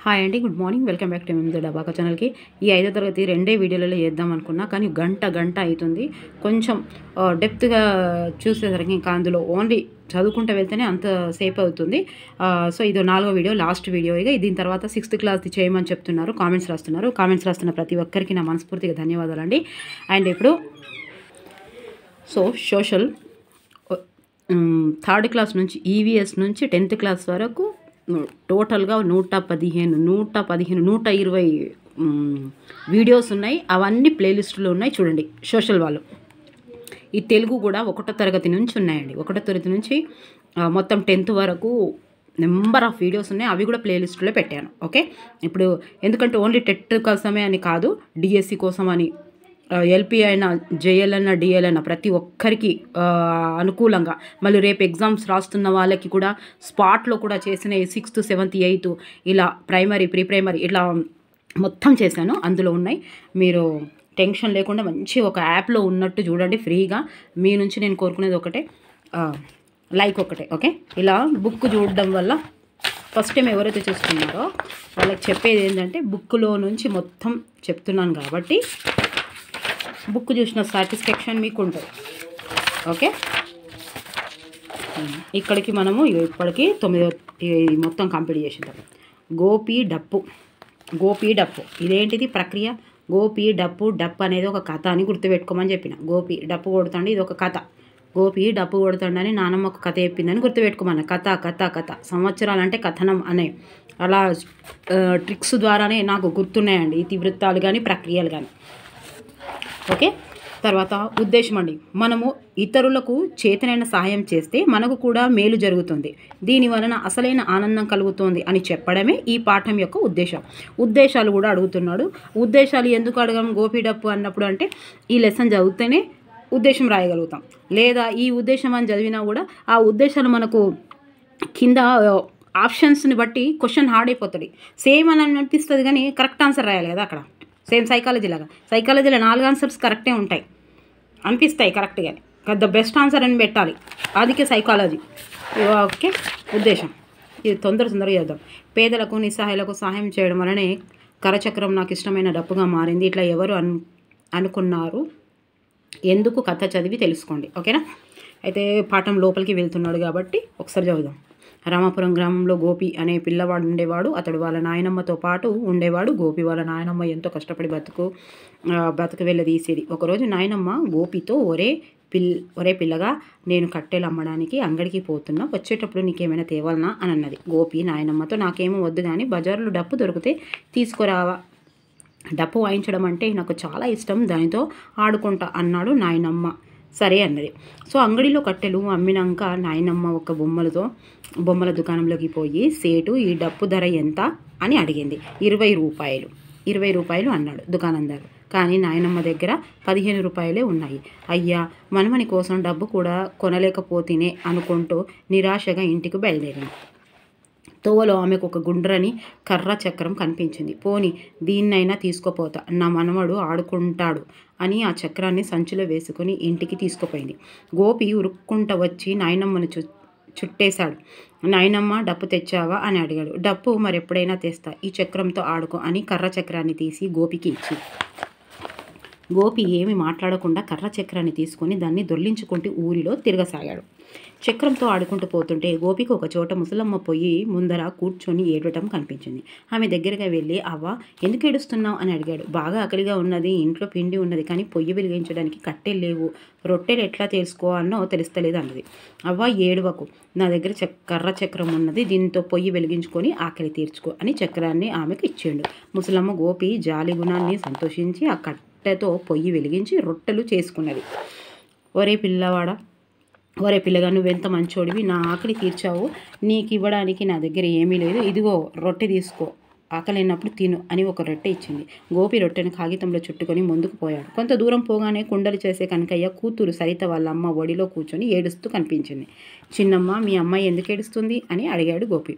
Hi అండి, good morning. Welcome back to MMJ డబాకా ఛానల్కి. ఈ 5వ తరగతి 2 వీడియోలలో చేద్దాం అనుకున్నా, కానీ గంట అవుతుంది. కొంచెం డెప్త్గా చూసేసరికి ఇంకా అందులో ఓన్లీ చదువుకుంటూ వెళ్తేనే అంత సేపు అవుతుంది. సో ఇది 4వ వీడియో, లాస్ట్ వీడియో. ఇక దీని తర్వాత 6th క్లాస్ది చేయమని చెప్తున్నారు, కామెంట్స్ రాస్తున్నారు. కామెంట్స్ రాస్తున్న ప్రతి ఒక్కరికి నా మనస్ఫూర్తిగా ధన్యవాదాలండి. అండ్ ఇప్పుడు సోషల్ 3rd క్లాస్ నుంచి ఈవీఎస్ నుంచి 10th క్లాస్ వరకు టోటల్గా 120 వీడియోస్ ఉన్నాయి. అవన్నీ ప్లేలిస్టులో ఉన్నాయి, చూడండి. సోషల్ వాళ్ళు ఈ తెలుగు కూడా 1వ తరగతి నుంచి ఉన్నాయండి. 1వ తరగతి నుంచి మొత్తం 10th వరకు నెంబర్ ఆఫ్ వీడియోస్ ఉన్నాయి. అవి కూడా ప్లేలిస్టులో పెట్టాను. ఓకే, ఇప్పుడు ఎందుకంటే ఓన్లీ టెట్ కోసమే అని కాదు, డిఎస్సి కోసం అని, ఎల్పీ అయినా, జేఎల్ అయినా, డిఎల్ అయినా ప్రతి ఒక్కరికి అనుకూలంగా, మళ్ళీ రేపు ఎగ్జామ్స్ రాస్తున్న వాళ్ళకి కూడా స్పాట్లో కూడా చేసిన 6th, 7th, 8th ఇలా ప్రైమరీ, ప్రీ ప్రైమరీ ఇట్లా మొత్తం చేశాను. అందులో ఉన్నాయి. మీరు టెన్షన్ లేకుండా మంచి ఒక యాప్లో ఉన్నట్టు చూడండి ఫ్రీగా. మీ నుంచి నేను కోరుకునేది ఒకటే, లైక్ ఒకటే. ఓకే, ఇలా బుక్ చూడడం వల్ల ఫస్ట్ టైం ఎవరైతే చూస్తున్నారో వాళ్ళకి చెప్పేది ఏంటంటే, బుక్లో నుంచి మొత్తం చెప్తున్నాను కాబట్టి బుక్ చూసిన సాటిస్ఫాక్షన్ మీకు ఉంటుంది. ఓకే, ఇక్కడికి మనము ఇప్పటికి 9వ మొత్తం కంప్లీట్ చేసేద్దాం. గోపి డప్పు ఇదేంటిది ప్రక్రియ? గోపి డప్పు అనేది ఒక కథ అని గుర్తుపెట్టుకోమని చెప్పిన. గోపి డప్పు కొడుతాండి, ఇది ఒక కథ. గోపి డప్పు కొడుతాడని నానమ్మ ఒక కథ చెప్పిందని గుర్తుపెట్టుకోమన్న. కథ సంవత్సరాలంటే కథనం అనే అలా ట్రిక్స్ ద్వారానే నాకు గుర్తున్నాయండి ఇతివృత్తాలు కానీ, ప్రక్రియలు కానీ. ఓకే, తర్వాత ఉద్దేశం అండి. మనము ఇతరులకు చేతనైన సహాయం చేస్తే మనకు కూడా మేలు జరుగుతుంది, దీని వలన అసలైన ఆనందం కలుగుతుంది అని చెప్పడమే ఈ పాఠం యొక్క ఉద్దేశం. ఉద్దేశాలు కూడా అడుగుతున్నాడు. ఉద్దేశాలు ఎందుకు అడగం గోపి డప్పు అన్నప్పుడు అంటే, ఈ లెసన్ చదివితేనే ఉద్దేశం రాయగలుగుతాం. లేదా ఈ ఉద్దేశం అని చదివినా కూడా ఆ ఉద్దేశాలు మనకు కింద ఆప్షన్స్ని బట్టి క్వశ్చన్ హార్డ్ అయిపోతుంది. సేమ్ అని అనిపిస్తుంది కానీ కరెక్ట్ ఆన్సర్ రాయాలి కదా అక్కడ. సేమ్ సైకాలజీలో 4 ఆన్సర్స్ కరెక్టే ఉంటాయి, అనిపిస్తాయి కరెక్ట్గా. ద బెస్ట్ ఆన్సర్ అని పెట్టాలి, అదికే సైకాలజీ. ఓకే, ఉద్దేశం ఇది తొందరగా చేద్దాం. పేదలకు, నిస్సహాయులకు సహాయం చేయడం వలనే కరచక్రం నాకు ఇష్టమైన డప్పుగా మారింది. ఇట్లా ఎవరు అనుకున్నారు? ఎందుకు? కథ చదివి తెలుసుకోండి. ఓకేనా? అయితే పాఠం లోపలికి వెళ్తున్నాడు కాబట్టి ఒకసారి చదువుదాం. రామాపురం గ్రామంలో గోపి అనే పిల్లవాడు ఉండేవాడు. అతడు వాళ్ళ నాయనమ్మతో పాటు ఉండేవాడు. గోపి వాళ్ళ నాయనమ్మ ఎంతో కష్టపడి బతుకు వెళ్ళదీసేది. ఒకరోజు నాయనమ్మ గోపితో, ఒరే పిల్లగా, నేను కట్టెలు అమ్మడానికి అంగడికి పోతున్నా, వచ్చేటప్పుడు నీకేమైనా తేవాలనా అని అన్నది. గోపి నాయనమ్మతో, నాకేమో వద్దు కానీ బజారులో డప్పు దొరికితే తీసుకురావా, డప్పు వాయించడం అంటే నాకు చాలా ఇష్టం, దానితో ఆడుకుంటా అన్నాడు. నాయనమ్మ సరే అన్నది. సో అంగడిలో కట్టెలు అమ్మినాక నాయనమ్మ ఒక బొమ్మల దుకాణంలోకి పోయి, సేటు ఈ డప్పు ధర ఎంత అని అడిగింది. 20 రూపాయలు అన్నాడు దుకాణందారు. కానీ నాయనమ్మ దగ్గర 15 రూపాయలే ఉన్నాయి. అయ్యా, మనమని కోసం డబ్బు కూడా కొనలేకపోతేనే అనుకుంటూ నిరాశగా ఇంటికి బయలుదేరింది. తోవలో ఆమెకు ఒక గుండ్రని కర్ర చక్రం కనిపించింది. పోని దీన్నైనా తీసుకుపోతా, నా మనవడు ఆడుకుంటాడు అని ఆ చక్రాన్ని సంచిలో వేసుకుని ఇంటికి తీసుకుపోయింది. గోపి ఉరుక్కుంట వచ్చి నాయనమ్మను చుట్టేశాడు. నాయనమ్మ, డప్పు తెచ్చావా అని అడిగాడు. డప్పు మరెప్పుడైనా తెస్తా, ఈ చక్రంతో ఆడుకో అని కర్ర చక్రాన్ని తీసి గోపికి ఇచ్చి, గోపి ఏమి మాట్లాడకుండా కర్ర చక్రాన్ని తీసుకొని దాన్ని దొర్లించుకుంటూ ఊరిలో తిరగసాగాడు. చక్రంతో ఆడుకుంటూ పోతుంటే గోపికి ఒక చోట ముసలమ్మ పొయ్యి ముందర కూర్చొని ఏడవటం కనిపించింది. ఆమె దగ్గరగా వెళ్ళి, అవ్వ, ఎందుకు ఏడుస్తున్నావు అని అడిగాడు. బాగా ఆకలిగా ఉన్నది, ఇంట్లో పిండి ఉన్నది, కానీ పొయ్యి వెలిగించడానికి కట్టెలు లేవు, రొట్టెలు ఎట్లా తెలుసుకోవాలనో తెలుస్తలేదు అన్నది. అవ్వ, ఏడవకు, నా దగ్గర కర్ర చక్రం ఉన్నది, దీంతో పొయ్యి వెలిగించుకొని ఆకలి తీర్చుకో అని చక్రాన్ని ఆమెకు ఇచ్చిండు. ముసలమ్మ గోపి జాలి గుణాన్ని సంతోషించి ఆ కట్టెతో పొయ్యి వెలిగించి రొట్టెలు చేసుకున్నది. ఒరే పిల్లగా, నువ్వెంత మంచోడివి, నా ఆకలి తీర్చావు, నీకు ఇవ్వడానికి నా దగ్గర ఏమీ లేదు, ఇదిగో రొట్టె తీసుకో, ఆకలినప్పుడు తిను అని ఒక రొట్టె ఇచ్చింది. గోపి రొట్టెను కాగితంలో చుట్టుకొని ముందుకు పోయాడు. కొంత దూరం పోగానే కుండలు చేసే కనకయ్య కూతురు సరిత వాళ్ళ అమ్మ ఒడిలో కూర్చొని ఏడుస్తూ కనిపించింది. చిన్నమ్మ, మీ అమ్మాయి ఎందుకు ఏడుస్తుంది అని అడిగాడు గోపి.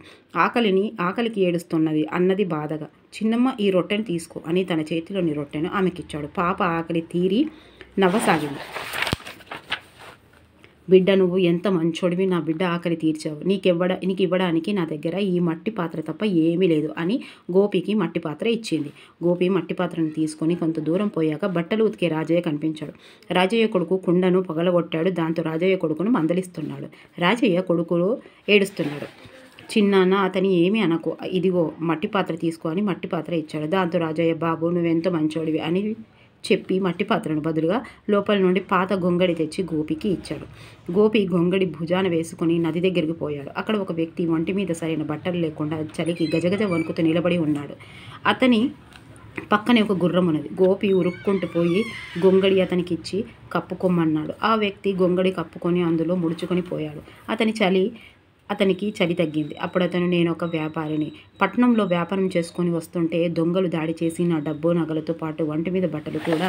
ఆకలికి ఏడుస్తున్నది అన్నది బాధగా. చిన్నమ్మ, ఈ రొట్టెను తీసుకో అని తన చేతిలోని రొట్టెను ఆమెకిచ్చాడు. పాప ఆకలి తీరి నవ్వసాగింది. బిడ్డ నువ్వు ఎంత మంచోడివి, నా బిడ్డ ఆకలి తీర్చావు, నీకు ఇవ్వడానికి నా దగ్గర ఈ మట్టి పాత్ర తప్ప ఏమీ లేదు అని గోపికి మట్టి పాత్ర ఇచ్చింది. గోపి మట్టి పాత్రను తీసుకొని కొంత దూరం పోయాక బట్టలు ఉతికే రాజయ్య కనిపించాడు. రాజయ్య కొడుకు కుండను పగలగొట్టాడు. దాంతో రాజయ్య కొడుకును మందలిస్తున్నాడు. రాజయ్య కొడుకులు ఏడుస్తున్నాడు. చిన్నాన్న అతని ఏమీ అనకు, ఇదిగో మట్టి పాత్ర తీసుకో అని మట్టి పాత్ర ఇచ్చాడు. దాంతో రాజయ్య బాబు నువ్వెంతో మంచోడివి అని చెప్పి మట్టి పాత్రను బదులుగా లోపల నుండి పాత గొంగడి తెచ్చి గోపికి ఇచ్చాడు. గోపి గొంగడి భుజాన వేసుకుని నది దగ్గరికి పోయాడు. అక్కడ ఒక వ్యక్తి ఒంటి మీద సరైన బట్టలు లేకుండా చలికి గజగజ వణుకుతూ నిలబడి ఉన్నాడు. అతని పక్కనే ఒక గుర్రం ఉన్నది. గోపి ఉరుక్కుంటూ పోయి గొంగడి అతనికి ఇచ్చి కప్పుకోమన్నాడు. ఆ వ్యక్తి గొంగడి కప్పుకొని అందులో ముడుచుకొని పోయాడు. అతనికి చలి తగ్గింది. అప్పుడు అతను, నేను ఒక వ్యాపారిని, పట్టణంలో వ్యాపారం చేసుకొని వస్తుంటే దొంగలు దాడి చేసి నా డబ్బు నగలతో పాటు ఒంటి మీద బట్టలు కూడా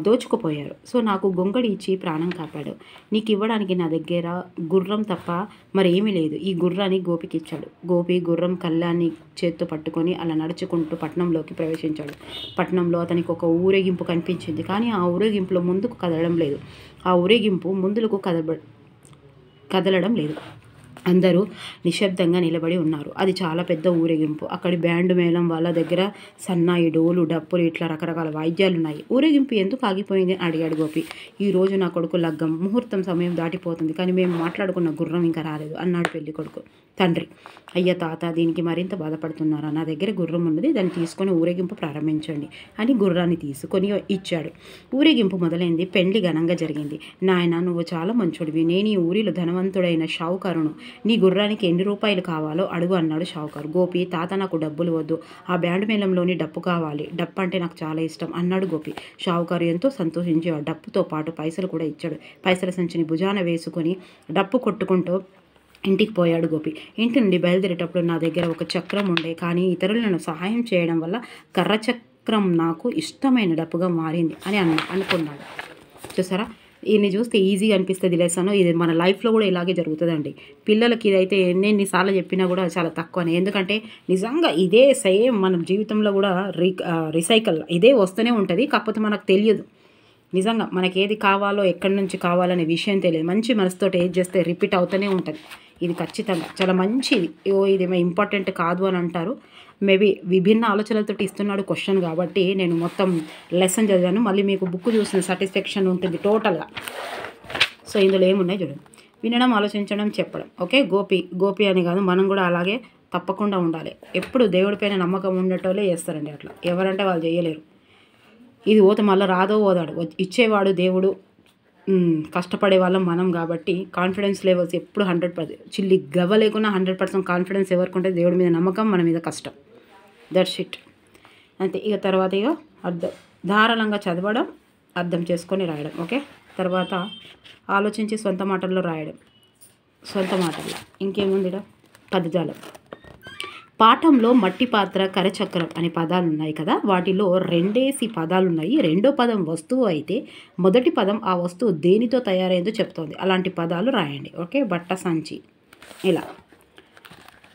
దోచుకుపోయారు. సో నాకు గొంగడి ఇచ్చి ప్రాణం కాపాడు. నీకు ఇవ్వడానికి నా దగ్గర గుర్రం తప్ప మరేమీ లేదు. ఈ గుర్రాన్ని గోపికి ఇచ్చాడు. గోపి గుర్రం కళ్ళాన్ని చేత్తో పట్టుకొని అలా నడుచుకుంటూ పట్టణంలోకి ప్రవేశించాడు. పట్టణంలో అతనికి ఒక ఊరేగింపు కనిపించింది. కానీ ఆ ఊరేగింపులో ముందుకు కదలడం లేదు. ఆ ఊరేగింపు ముందులకు కదలడం లేదు. అందరూ నిశ్శబ్దంగా నిలబడి ఉన్నారు. అది చాలా పెద్ద ఊరేగింపు. అక్కడి బ్యాండు మేళం వాళ్ళ దగ్గర సన్నాయి, డోలు, డప్పులు ఇట్లా రకరకాల వాయిద్యాలు ఉన్నాయి. ఊరేగింపు ఎందుకు ఆగిపోయింది అని అడిగాడు గోపి. ఈరోజు నా కొడుకు లగ్గం, ముహూర్తం సమయం దాటిపోతుంది, కానీ మేము మాట్లాడుకున్న గుర్రం ఇంకా రాలేదు అన్నాడు పెళ్లి కొడుకు. తండ్రి, అయ్య తాత, దీనికి మరింత బాధపడుతున్నారా? నా దగ్గర గుర్రం ఉన్నది, దాన్ని తీసుకొని ఊరేగింపు ప్రారంభించండి అని గుర్రాన్ని తీసుకొని ఇచ్చాడు. ఊరేగింపు మొదలైంది. పెళ్లి ఘనంగా జరిగింది. నాయన, నువ్వు చాలా మంచోడివి. నేను ఈ ఊరిలో ధనవంతుడైన షావుకారును. నీ గుర్రానికి ఎన్ని రూపాయలు కావాలో అడుగు అన్నాడు షావుకారు. గోపి, తాత నాకు డబ్బులు వద్దు, ఆ బ్యాండ్ మేళంలోని డప్పు కావాలి, డప్పు అంటే నాకు చాలా ఇష్టం అన్నాడు గోపి. షావుకారు ఎంతో సంతోషించి ఆ డప్పుతో పాటు పైసలు కూడా ఇచ్చాడు. పైసల సంచిని భుజాన వేసుకొని డప్పు కొట్టుకుంటూ ఇంటికి పోయాడు గోపి. ఇంటి నుండి బయలుదేరేటప్పుడు నా దగ్గర ఒక చక్రం ఉండే, కానీ ఇతరులను సహాయం చేయడం వల్ల కర్ర చక్రం నాకు ఇష్టమైన డప్పుగా మారింది అని అనుకున్నాడు. చూసారా, ఈయన్ని చూస్తే ఈజీగా అనిపిస్తుంది లెసన్. ఇది మన లైఫ్లో కూడా ఇలాగే జరుగుతుందండి. పిల్లలకి ఇదైతే ఎన్నిసార్లు చెప్పినా కూడా చాలా తక్కువనే. ఎందుకంటే నిజంగా ఇదే సేమ్ మన జీవితంలో కూడా రీసైకిల్ ఇదే వస్తూనే ఉంటుంది. కాకపోతే మనకు తెలియదు. నిజంగా మనకి ఏది కావాలో, ఎక్కడి నుంచి కావాలనే విషయం తెలియదు. మంచి మనసుతో ఏది చేస్తే రిపీట్ అవుతూనే ఉంటుంది. ఇది ఖచ్చితంగా చాలా మంచిది. ఇది ఇంపార్టెంట్ కాదు అని అంటారు. మేబీ విభిన్న ఆలోచనలతో ఇస్తున్నాడు క్వశ్చన్ కాబట్టి నేను మొత్తం లెసన్ చదివాను. మళ్ళీ మీకు బుక్ చూసిన సాటిస్ఫాక్షన్ ఉంటుంది టోటల్గా. సో ఇందులో ఏమున్నాయి చూడండి. వినడం, ఆలోచించడం, చెప్పడం. ఓకే, గోపి అని కాదు, మనం కూడా అలాగే తప్పకుండా ఉండాలి. ఎప్పుడు దేవుడిపైన నమ్మకం ఉండేటోళ్ళే చేస్తారండి అట్లా. ఎవరంటే వాళ్ళు చేయలేరు. ఇది మళ్ళీ రాదో ఓదాడు, ఇచ్చేవాడు దేవుడు, కష్టపడే వాళ్ళం మనం కాబట్టి కాన్ఫిడెన్స్ లెవెల్స్ ఎప్పుడు 100%, చిల్లి గవ్వ లేకున్నా 100% కాన్ఫిడెన్స్ ఎవరికి ఉంటే దేవుడి మీద నమ్మకం, మన మీద కష్టం. దట్స్ ఇట్, అంతే. ఇక తర్వాత ధారాళంగా చదవడం, అర్థం చేసుకొని రాయడం. ఓకే, తర్వాత ఆలోచించి సొంత మాటల్లో రాయడం. సొంత మాటల్లో ఇంకేముంది పదజాలం. పాఠంలో మట్టి పాత్ర, కరచక్రం అనే పదాలు ఉన్నాయి కదా, వాటిలో 2 పదాలు ఉన్నాయి. రెండో పదం వస్తువు అయితే మొదటి పదం ఆ వస్తువు దేనితో తయారైందో చెప్తోంది. అలాంటి పదాలు రాయండి. ఓకే, బట్ట సంచి ఇలా.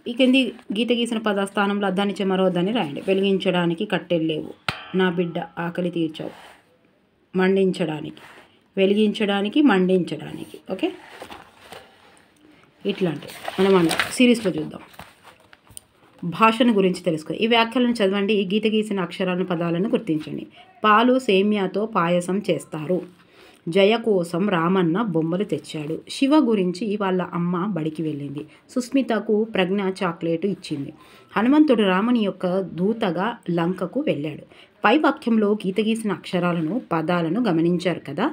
ఈ కింది గీత గీసిన పద స్థానంలో అద్దానిచ్చే మరో దాన్ని రాయండి. వెలిగించడానికి కట్టెల్లేవు, నా బిడ్డ ఆకలి తీర్చావు, మండించడానికి, వెలిగించడానికి, మండించడానికి. ఓకే, ఇట్లాంటి మనం సిరీస్లో చూద్దాం. భాషను గురించి తెలుసుకో. ఈ వ్యాఖ్యలను చదవండి. గీత గీసిన అక్షరాలను, పదాలను గుర్తించండి. పాలు సేమ్యాతో పాయసం చేస్తారు. జయ కోసం రామన్న బొమ్మలు తెచ్చాడు. శివ గురించి వాళ్ళ అమ్మ బడికి వెళ్ళింది. సుస్మితకు ప్రజ్ఞ చాక్లెట్ ఇచ్చింది. హనుమంతుడు రాముని యొక్క దూతగా లంకకు వెళ్ళాడు. పై వాక్యంలో గీత గీసిన అక్షరాలను, పదాలను గమనించారు కదా.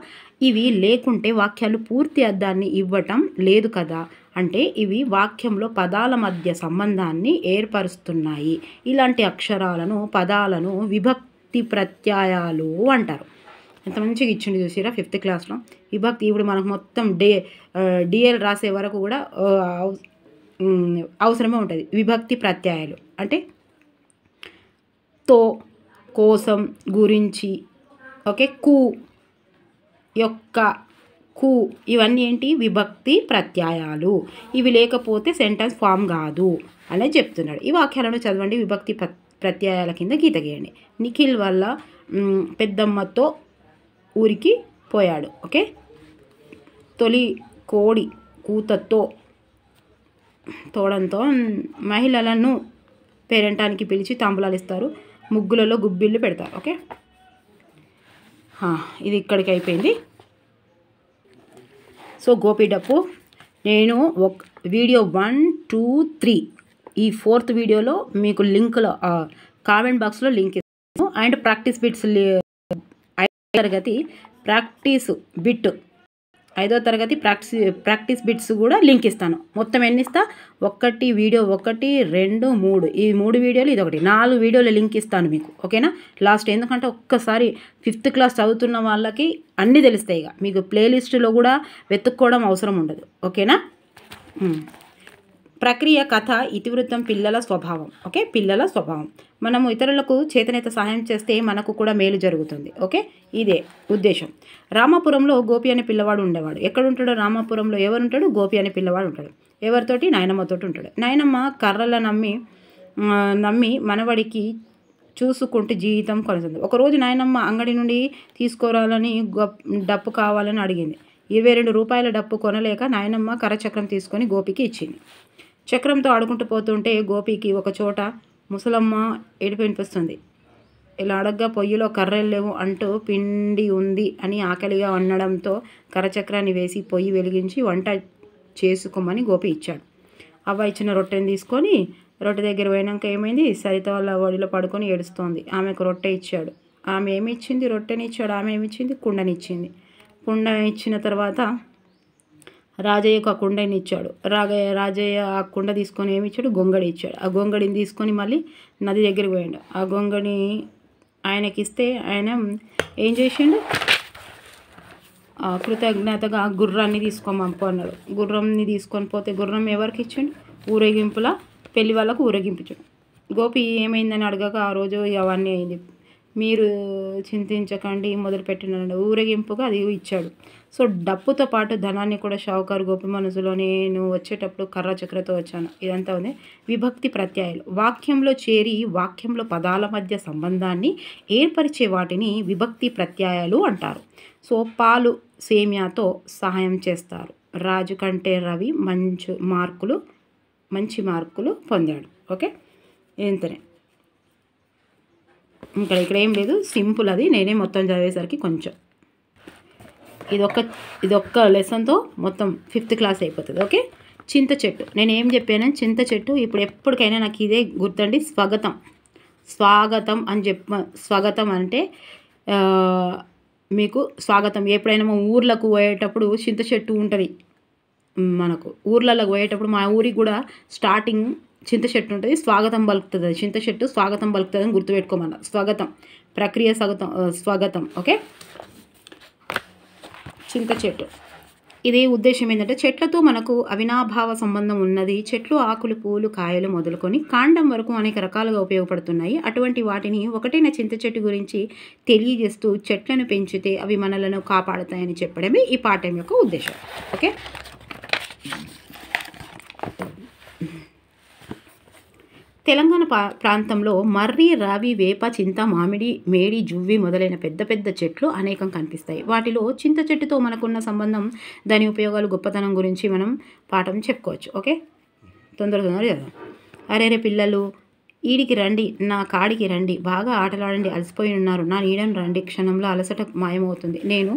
ఇవి లేకుంటే వాక్యాలు పూర్తి అర్థాన్ని ఇవ్వటం లేదు కదా. అంటే ఇవి వాక్యంలో పదాల మధ్య సంబంధాన్ని ఏర్పరుస్తున్నాయి. ఇలాంటి అక్షరాలను, పదాలను విభక్తి ప్రత్యయాలు అంటారు. ఎంత మంచిగా ఇచ్చింది చూసిరా 5th క్లాస్లో. విభక్తి ఇప్పుడు మనకు మొత్తం డిఎల్ రాసే వరకు కూడా అవసరమే ఉంటుంది. విభక్తి ప్రత్యయాలు అంటే తో, కోసం, గురించి, ఓకే, కు, యొక్క, కు, ఇవన్నీ ఏంటి? విభక్తి ప్రత్యయాలు. ఇవి లేకపోతే సెంటెన్స్ ఫామ్ కాదు అనేది చెప్తున్నాడు. ఈ వాక్యాలను చదవండి. విభక్తి ప్రత్యయాల కింద గీత గీయండి. నిఖిల్ వల్ల పెద్దమ్మతో ఊరికి పోయాడు. ఓకే, తొలి కోడి కూతతో తోడంతో మహిళలను పేరెంటానికి పిలిచి తాంబూలాలు ఇస్తారు, ముగ్గులలో గుబ్బిళ్ళు పెడతారు. ఓకే, ఇది ఇక్కడికి అయిపోయింది. సో గోపి డప్పు నేను ఒక వీడియో 1, 2, 3 ఈ 4th వీడియోలో మీకు లింక్లో కామెంట్ బాక్స్లో లింక్ ఇస్తాను. అండ్ ప్రాక్టీస్ బిట్స్ 5వ తరగతి ప్రాక్టీస్ బిట్ 5వ తరగతి ప్రాక్టీస్ బిట్స్ కూడా లింక్ ఇస్తాను. మొత్తం ఎన్ని ఇస్తా? 1 వీడియో 1, 2, 3 ఈ 3 వీడియోలు ఇదొకటి 4 వీడియోల లింక్ ఇస్తాను మీకు. ఓకేనా? లాస్ట్ ఎందుకంటే ఒక్కసారి 5th క్లాస్ చదువుతున్న వాళ్ళకి అన్నీ తెలుస్తాయి. ఇక మీకు ప్లేలిస్టులో కూడా వెతుక్కోవడం అవసరం ఉండదు. ఓకేనా? ప్రక్రియ, కథ, ఇతివృత్తం, పిల్లల స్వభావం. ఓకే, పిల్లల స్వభావం. మనము ఇతరులకు చేతనైతే సహాయం చేస్తే మనకు కూడా మేలు జరుగుతుంది. ఓకే, ఇదే ఉద్దేశం. రామాపురంలో గోపి అనే పిల్లవాడు ఉండేవాడు. ఎక్కడుంటాడో రామాపురంలో ఎవరుంటాడు? గోపి అనే పిల్లవాడు ఉంటాడు. ఎవరితోటి? నాయనమ్మతోటి ఉంటాడు. నాయనమ్మ కర్రల నమ్మి మనవడికి చూసుకుంటూ జీవితం కొనసాగింది. ఒకరోజు నాయనమ్మ అంగడి నుండి తీసుకురాలని డప్పు కావాలని అడిగింది. 22 రూపాయల డప్పు కొనలేక నాయనమ్మ కర్రచక్రం తీసుకొని గోపికి ఇచ్చింది. చక్రంతో ఆడుకుంటూ పోతుంటే గోపికి ఒక చోట ముసలమ్మ ఏడుపు వినిపిస్తుంది. ఇలా అడగ్గా పొయ్యిలో కర్రలు లేవు అంటూ పిండి ఉంది అని ఆకలిగా అనడంతో కర్రచక్రాన్ని వేసి పొయ్యి వెలిగించి వంట చేసుకోమని గోపి ఇచ్చాడు. అవ్వ ఇచ్చిన రొట్టెని తీసుకొని రొట్టె దగ్గర పోయినాక ఏమైంది? సరిత వాళ్ళ ఒడిలో పడుకొని ఏడుస్తోంది. ఆమెకు రొట్టె ఇచ్చాడు. ఆమె ఏమి ఇచ్చింది? రొట్టెని ఇచ్చాడు. ఆమె ఏమి ఇచ్చింది? కుండనిచ్చింది. కుండ ఇచ్చిన తర్వాత రాజయ్యకు ఆ కుండని ఇచ్చాడు. రాజయ్య ఆ కుండ తీసుకొని ఏమి ఇచ్చాడు? గొంగడి ఇచ్చాడు. ఆ గొంగడిని తీసుకొని మళ్ళీ నది దగ్గరికి పోయాడు. ఆ గొంగడి ఆయనకి ఇస్తే ఆయన ఏం చేసిండు? కృతజ్ఞతగా గుర్రాన్ని తీసుకోమనుకో అన్నాడు. గుర్రంని తీసుకొని పోతే గుర్రం ఎవరికి ఇచ్చిండు? ఊరేగింపులా పెళ్లి వాళ్ళకు ఊరేగింపించాడు. గోపి ఏమైందని అడగక ఆ రోజు అవన్నీ అయింది. మీరు చింతించకండి మొదలుపెట్టిన ఊరేగింపుగా అది ఇచ్చాడు. సో డప్పుతో పాటు ధనాన్ని కూడా షావుకారు గోపి మనసులో నేను వచ్చేటప్పుడు కర్ర చక్రతో వచ్చాను. ఇదంతా ఉంది. విభక్తి ప్రత్యయాలు వాక్యంలో చేరి వాక్యంలో పదాల మధ్య సంబంధాన్ని ఏర్పరిచే వాటిని విభక్తి ప్రత్యయాలు అంటారు. సో పాలు సేమియాతో సహాయం చేస్తారు. రాజు కంటే రవి మంచి మార్కులు పొందాడు. ఓకే, ఇంతనే. ఇక్కడ ఏం లేదు, సింపుల్. అది నేనే మొత్తం చదివేసరికి కొంచెం ఇదొక్క లెసన్తో మొత్తం 5th క్లాస్ అయిపోతుంది. ఓకే, చింత చెట్టు. నేను ఏం చెప్పాను? చింత చెట్టు. ఇప్పుడు ఎప్పటికైనా నాకు ఇదే గుర్తండి. స్వాగతం అని స్వాగతం అంటే మీకు స్వాగతం. ఎప్పుడైనా మా ఊర్లకు పోయేటప్పుడు చింత చెట్టు ఉంటుంది. మనకు ఊర్లలోకి పోయేటప్పుడు మా ఊరికి కూడా స్టార్టింగ్ చింత చెట్టు ఉంటుంది. స్వాగతం పలుకుతుంది. చింత చెట్టు స్వాగతం పలుకుతుంది అని గుర్తుపెట్టుకోమన్న. స్వాగతం ప్రక్రియ స్వాగతం. ఓకే, చింత చెట్టు. ఇది ఉద్దేశం ఏంటంటే చెట్లతో మనకు అవినాభావ సంబంధం ఉన్నది. చెట్లు ఆకులు, పూలు, కాయలు మొదలుకొని కాండం వరకు అనేక రకాలుగా ఉపయోగపడుతున్నాయి. అటువంటి వాటిని ఒకటైన చింత చెట్టు గురించి తెలియజేస్తూ చెట్లను పెంచితే అవి మనలను కాపాడుతాయని చెప్పడమే ఈ పాఠం యొక్క ఉద్దేశం. ఓకే, తెలంగాణ ప్రాంతంలో మర్రి, రావి, వేప, చింత, మామిడి, మేడి, జువ్వి మొదలైన పెద్ద పెద్ద చెట్లు అనేకం కనిపిస్తాయి. వాటిలో చింత చెట్టుతో మనకున్న సంబంధం, దాని ఉపయోగాలు, గొప్పతనం గురించి మనం పాఠం చెప్పుకోవచ్చు. ఓకే, తొందరగా చదువు. అరేరే పిల్లలు, ఈడికి రండి, నా కాడికి రండి, బాగా ఆటలాడండి, అలసిపోయి ఉన్నారు, నా నీడను రండి, క్షణంలో అలసట మాయమవుతుంది. నేను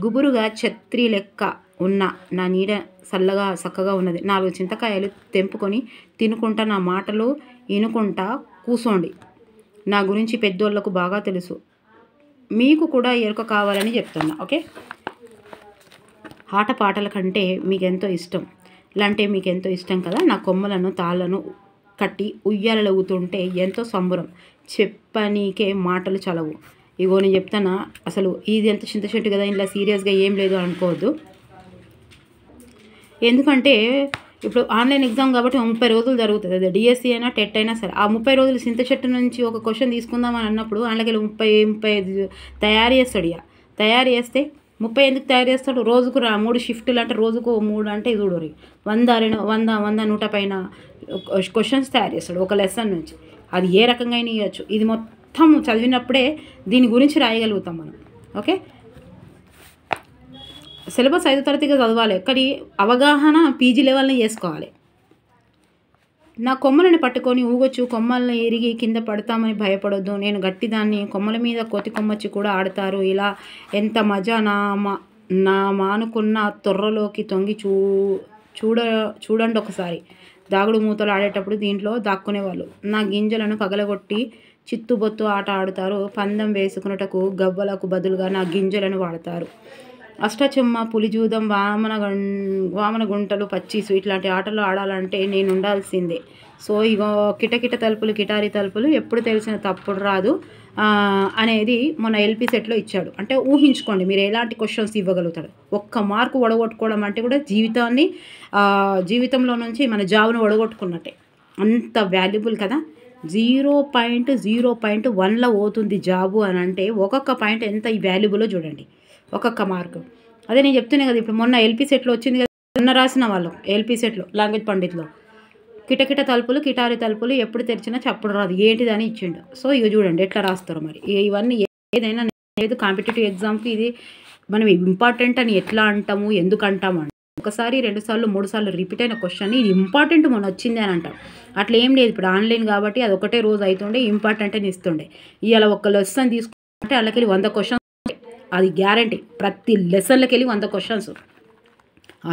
గుబురుగా ఛత్రి లెక్క ఉన్న నా నీడ చక్కగా ఉన్నది. 4 చింతకాయలు తెంపుకొని తినుకుంటా నా మాటలు వినుకుంటా కూసోండి. నా గురించి పెద్దోళ్లకు బాగా తెలుసు, మీకు కూడా ఎరుక కావాలని చెప్తున్నా. ఓకే, ఆటపాటల కంటే మీకెంతో ఇష్టం లంటే మీకెంతో ఇష్టం కదా. నా కొమ్మలను తాళ్ళను కట్టి ఉయ్యాలవుతుంటే ఎంతో సంబరం, చెప్పనీకే మాటలు చలవు. ఇగో నేను చెప్తానా, అసలు ఇది ఎంత చింత చెట్టు కదా, ఇలా సీరియస్గా ఏం లేదు అనుకోవద్దు. ఎందుకంటే ఇప్పుడు ఆన్లైన్ ఎగ్జామ్ కాబట్టి 30 రోజులు జరుగుతుంది. అది డిఎస్సి అయినా టెట్ అయినా సరే. ఆ 30 రోజులు చింత చెట్టు నుంచి ఒక క్వశ్చన్ తీసుకుందామని అన్నప్పుడు అందులోకి 30 తయారు చేస్తాడు. ఇక తయారు చేస్తే 30 ఎందుకు తయారు చేస్తాడు? రోజుకు 3 షిఫ్టులు అంటే రోజుకు 3 అంటే చూడు 100 పైన క్వశ్చన్స్ తయారు చేస్తాడు ఒక లెసన్ నుంచి. అది ఏ రకంగా అయినా ఇవ్వచ్చు. ఇది మొత్తం చదివినప్పుడే దీని గురించి రాయగలుగుతాం మనం. ఓకే, సిలబస్ 5వ తరగతిగా చదవాలి, కానీ అవగాహన పీజీ లెవెల్ని చేసుకోవాలి. నా కొమ్మలను పట్టుకొని ఊగొచ్చు, కొమ్మలను ఎరిగి కింద పడతామని భయపడొద్దు, నేను గట్టిదాన్ని, కొమ్మల మీద కోతి కొమ్మచ్చి కూడా ఆడతారు, ఇలా ఎంత మజా, నా మానుకున్న తొర్రలోకి తొంగి చూడండి ఒకసారి. దాగుడు మూతలు ఆడేటప్పుడు దీంట్లో దాక్కునేవాళ్ళు. నా గింజలను పగలగొట్టి చిత్తుబొత్తు ఆట ఆడుతారు. పందెం వేసుకున్నటకు గవ్వలకు బదులుగా నా గింజలను వాడతారు. అష్టచెమ్మ, పులిజూదం, వామన గుంటలు, పచ్చీసు ఇట్లాంటి ఆటలు ఆడాలంటే నేను ఉండాల్సిందే. సో ఇగో కిటకిట తలుపులు, కిటారి తలుపులు, ఎప్పుడు తెలిసిన తప్పుడు రాదు అనేది మొన్న ఎల్పి సెట్లో ఇచ్చాడు. అంటే ఊహించుకోండి మీరు ఎలాంటి క్వశ్చన్స్ ఇవ్వగలుగుతాడు. 1 మార్కు ఒడగొట్టుకోవడం అంటే కూడా జీవితంలో నుంచి మన జాబ్ను ఒడగొట్టుకున్నట్టే. అంత వాల్యుబుల్ కదా. 0.1లో పోతుంది జాబు అని అంటే ఒక్కొక్క పాయింట్ ఎంత వాల్యుబుల్లో చూడండి, ఒక్కొక్క మార్కు. అదే నేను చెప్తున్నాను కదా, ఇప్పుడు మొన్న ఎల్పి సెట్లో వచ్చింది కదా, మొన్న రాసిన వాళ్ళు ఎల్పి సెట్లో లాంగ్వేజ్ పండిట్లో కిటకిట తలుపులు, కిటారి తలుపులు, ఎప్పుడు తెరిచినా చప్పుడు రాదు ఏంటిదని ఇచ్చిండు. సో ఇక చూడండి ఎట్లా రాస్తారు మరి. ఇవన్నీ ఏదైనా లేదు కాంపిటేటివ్ ఎగ్జామ్కి ఇది మనం ఇంపార్టెంట్ అని ఎట్లా అంటాము, ఎందుకు అంటాము అంటే 1 సారి 2 సార్లు 3 సార్లు రిపీట్ అయిన క్వశ్చన్ ఇది ఇంపార్టెంట్ మొన్న వచ్చింది అని అంటాం. అట్లా ఏం లేదు. ఇప్పుడు ఆన్లైన్ కాబట్టి అది ఒకటే రోజు అవుతుండే, ఇంపార్టెంట్ అని ఇస్తుండే. ఇవాళ ఒక లెసన్ తీసుకుంటే వాళ్ళకెళ్ళి 100 క్వశ్చన్స్, అది గ్యారంటీ. ప్రతి లెసన్లకి వెళ్ళి 100 క్వశ్చన్స్.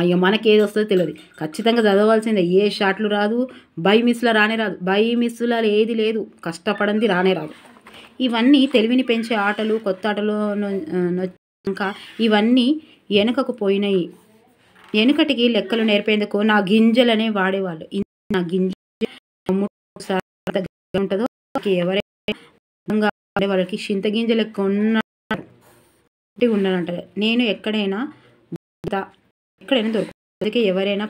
ఇక మనకి ఏది వస్తుందో తెలియదు, ఖచ్చితంగా చదవాల్సిందే. ఏ షార్ట్లు రాదు, బై మిస్లో రానే రాదు, బై మిస్లో ఏది లేదు, కష్టపడింది రానే రాదు. ఇవన్నీ తెలివిని పెంచే ఆటలు, కొత్త ఆటలు ఇంకా ఇవన్నీ వెనుకకు పోయినాయి. వెనుకటికి లెక్కలు నేర్పేందుకు నా గింజలనే వాడేవాళ్ళు. నా గింజ ఉంటుందో ఎవరైనా వాళ్ళకి చింతగింజలు ఎక్కువ ఉండనంటారు. నేను ఎక్కడైనా దొరుకుతుంది. అందుకే ఎవరైనా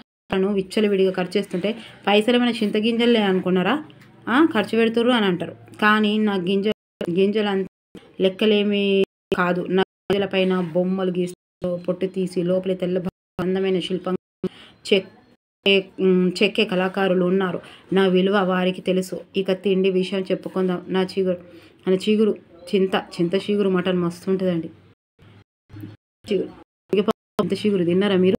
విచ్చలవిడిగా ఖర్చు చేస్తుంటే పైసలు ఏమైనా చింతగింజలే అనుకున్నారా, ఖర్చు పెడుతుర్రు అని అంటారు. కానీ నా గింజలు అంత లెక్కలేమి కాదు. నా గింజల పైన బొమ్మలు గీస్తూ పొట్టు తీసి లోపల తెల్ల అందమైన శిల్పం చెక్కే కళాకారులు ఉన్నారు. నా విలువ వారికి తెలుసు. ఇక తిండి విషయం చెప్పుకుందాం. నా చీగురు చింత చీగురు మటన్ మస్తు ఉంటుందండి. చింత చీగురు తిన్నారా మీరు?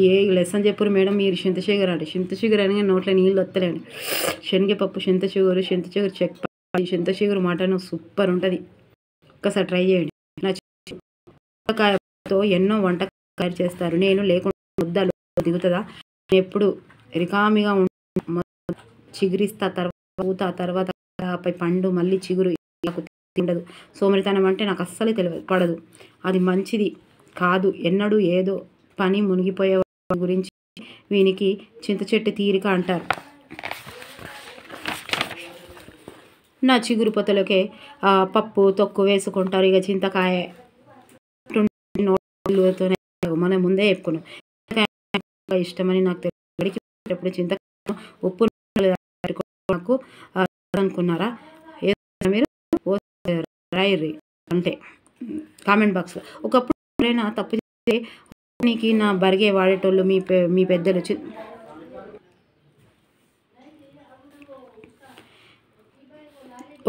ఏ లెసన్ చెప్పరు మేడం మీరు చింత చీగురు అంటే, చింత చీగురు అని నోట్లో నీళ్ళు వస్తలేండి. శనగపప్పు చింత చీగురు చింత చీగురు మటన్ సూపర్ ఉంటుంది. ఒక్కసారి ట్రై చేయండి. నా చింతకాయతో ఎన్నో వంటకాలు చేస్తారు. నేను లేకుండా ముద్దలు దిగుతుందా? ఎప్పుడు రికామిగా చిగురిస్తా, తర్వాత పండు, మళ్ళీ చిగురు ఉండదు. సోమరితనం అంటే నాకు అస్సలు పడదు. అది మంచిది కాదు. ఎన్నడూ ఏదో పని మునిగిపోయే గురించి వీనికి చింత చెట్టు తీరిక అంటారు. నా చిగురు పొత్తలకే పప్పు తొక్కు వేసుకుంటారు. ఇక చింతకాయ మన ముందే చెప్పుకున్నాం. ఇష్టమని నాకు తెలియప్పుడు చింతకాయ ఉప్పు నాకు అనుకున్నారా? మీరు రాయర్రి అంటే కామెంట్ బాక్స్లో. ఒకప్పుడు ఎవరైనా తప్పు చేస్తే నీకు నా బరిగే వాడేటోళ్ళు మీ పెద్దలు.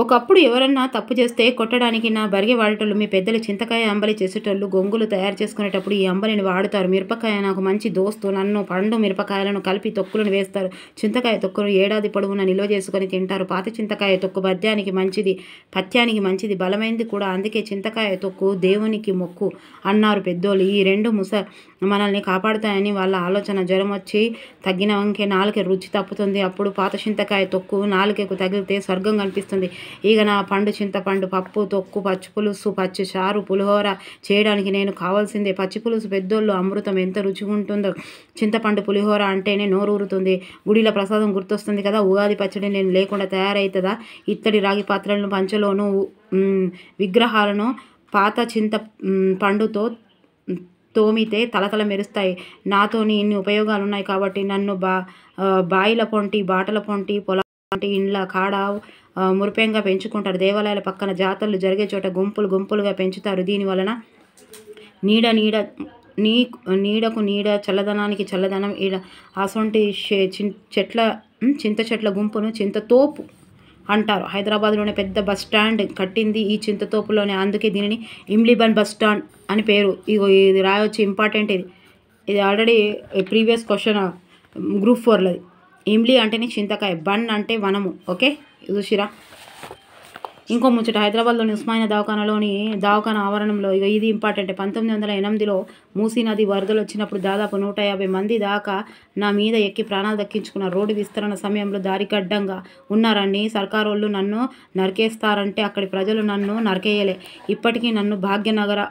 ఒకప్పుడు ఎవరన్నా తప్పు చేస్తే కొట్టడానికి నా బరిగే వాడేటోళ్ళు మీ పెద్దలు. చింతకాయ అంబలి చేసేటోళ్ళు గొంగులు తయారు చేసుకునేటప్పుడు ఈ అంబలిని వాడుతారు. మిరపకాయ నాకు మంచి దోస్తు. నన్ను పండు మిరపకాయలను కలిపి తొక్కులను వేస్తారు. చింతకాయ తొక్కును ఏడాది పొడవునా నిల్వ చేసుకొని తింటారు. పాత చింతకాయ తొక్కు పథ్యానికి మంచిది, బలమైనది కూడా. అందుకే చింతకాయ తొక్కు దేవునికి మొక్కు అన్నారు పెద్దోళ్ళు. ఈ 2 మనల్ని కాపాడుతాయని వాళ్ళ ఆలోచన. జ్వరం వచ్చి తగ్గిన వంకే నాలుక రుచి తప్పుతుంది. అప్పుడు పాత చింతకాయ తొక్కు నాలుకకు తగిలితే స్వర్గం కనిపిస్తుంది. ఇక నా చింతపండు పప్పు తొక్కు, పచ్చి పులుసు, పచ్చి చారు, పులిహోర చేయడానికి నేను కావాల్సిందే. పచ్చి పులుసు పెద్దోళ్ళు అమృతం. ఎంత రుచిగా ఉంటుందో. చింతపండు పులిహోర అంటేనే నోరూరుతుంది. గుడిలో ప్రసాదం గుర్తొస్తుంది కదా. ఉగాది పచ్చడి నేను లేకుండా తయారవుతుందా? ఇత్తడి రాగి పాత్రలను పంచలోను విగ్రహాలను పాత పండుతో తోమితే తలతల మెరుస్తాయి. నాతోని ఇన్ని ఉపయోగాలున్నాయి కాబట్టి నన్ను బాయిల పొంటి, బాటల పొంటి, పొలాల పొంటి, ఇండ్ల కాడ మురిపెంగా పెంచుకుంటారు. దేవాలయాల పక్కన జాతరలు జరిగే చోట గుంపులుగా పెంచుతారు. దీనివలన నీడకు నీడ, చల్లదనానికి చల్లదనం. అసొంటి చింత చెట్ల గుంపును చింతతోపు అంటారు. హైదరాబాద్లోనే పెద్ద బస్ స్టాండ్ కట్టింది ఈ చింతతోపులోనే, అందుకే దీనిని ఇమ్లీబన్ బస్ స్టాండ్ అని పేరు. ఇగో ఇది రాయొచ్చు, ఇంపార్టెంట్ ఇది ఆల్రెడీ ప్రీవియస్ క్వశ్చన్ గ్రూప్ 4లోది. ఇమ్లీ అంటేనే చింతకాయ, బన్ అంటే వనము. ఓకే, చూసిరా. ఇంకో ముచ్చట, హైదరాబాద్లోని ఉస్మానియా దవాఖానా ఆవరణంలో ఇది ఇంపార్టెంట్. 1908లో మూసీ నది వరదలు వచ్చినప్పుడు దాదాపు 150 మంది దాకా నా మీద ఎక్కి ప్రాణాలు దక్కించుకున్నారు. రోడ్డు విస్తరణ సమయంలో దారికడ్డంగా ఉన్నారని సర్కారోళ్ళు నన్ను నరికేస్తారంటే అక్కడి ప్రజలు నన్ను నరికేయలే. ఇప్పటికీ నన్ను భాగ్యనగర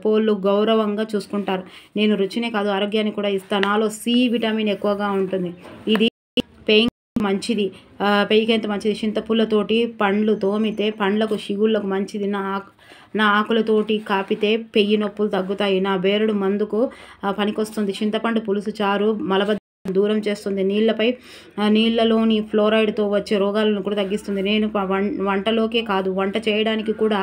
పోళ్ళు గౌరవంగా చూసుకుంటారు. నేను రుచినే కాదు ఆరోగ్యాన్ని కూడా ఇస్తాను. నాలో సి విటమిన్ ఎక్కువగా ఉంటుంది. ఇది మంచిది, పెయికి ఎంత మంచిది. చింతపుల్లతోటి పండ్లు తోమితే పండ్లకు షిగుళ్ళకు మంచిది. నా ఆకులతోటి కాపితే పెయ్యి నొప్పులు తగ్గుతాయి. నా బేరుడు మందుకు పనికొస్తుంది. చింతపండు పులుసు చారు మలబద్ధకం దూరం చేస్తుంది. నీళ్ళలోని ఫ్లోరైడ్తో వచ్చే రోగాలను కూడా తగ్గిస్తుంది. నేను వంటలోకే కాదు వంట చేయడానికి కూడా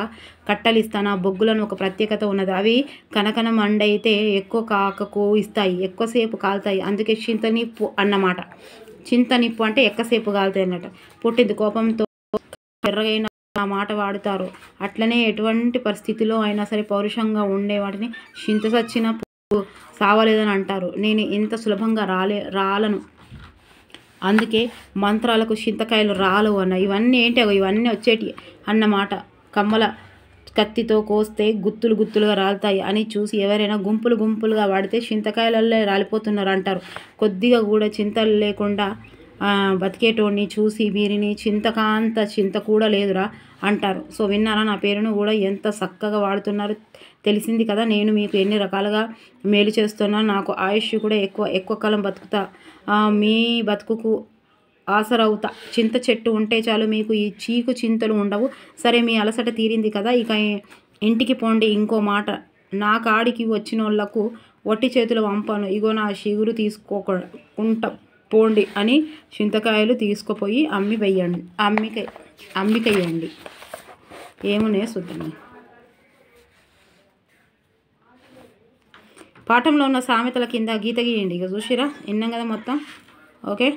కట్టలిస్తాను. ఆ బొగ్గులను ఒక ప్రత్యేకత ఉన్నది. అవి కనకన మండైతే ఎక్కువ కాకకు ఇస్తాయి, ఎక్కువసేపు కాలుతాయి. అందుకే చింతనిప్పు అన్నమాట. చింతనిప్పు అంటే ఎక్కువసేపు కాలుతాయి అన్నట్టు. పుట్టింది కోపంతో ఎర్రగైన ఆ మాట వాడుతారు. అట్లనే ఎటువంటి పరిస్థితిలో అయినా సరే పౌరుషంగా ఉండే వాటిని చింత సచ్చిన సావలేదని అంటారు. నేను ఇంత సులభంగా రాలను, అందుకే మంత్రాలకు చింతకాయలు రాలవు అన్న. ఇవన్నీ ఏంటి, ఇవన్నీ వచ్చేటి అన్నమాట. కమ్మల కత్తితో కోస్తే గుత్తులుగా రాలుతాయి అని చూసి ఎవరైనా గుంపులుగా వాడితే చింతకాయలల్లే రాలిపోతున్నారు అంటారు. కొద్దిగా కూడా చింత లేకుండా బతికేటోడిని చూసి వీరిని చింతకాంత చింత కూడా లేదురా అంటారు. సో విన్నారా, నా పేరును కూడా ఎంత చక్కగా వాడుతున్నారు తెలిసింది కదా. నేను మీకు ఎన్ని రకాలుగా మేలు చేస్తున్నాను. నాకు ఆయుష్ కూడా ఎక్కువ కాలం బతుకుతా, మీ బతుకుకు ఆసరవుతా. చింత చెట్టు ఉంటే చాలు, మీకు ఈ చీకు చింతలు ఉండవు. సరే, మీ అలసట తీరింది కదా, ఇక ఇంటికి పోండి. ఇంకో మాట, నా కాడికి వచ్చినోళ్లకు వట్టి చేతులు పంపను. ఇగో నా షిగురు తీసుకోకుండా పోండి అని చింతకాయలు తీసుకుపోయి అమ్మికయ్యండి. ఏమునే చూద్దాం. పాఠంలో ఉన్న సామెతల కింద గీత గీయండి. ఇక చూసిరా, విన్నాం కదా మొత్తం. ఓకే,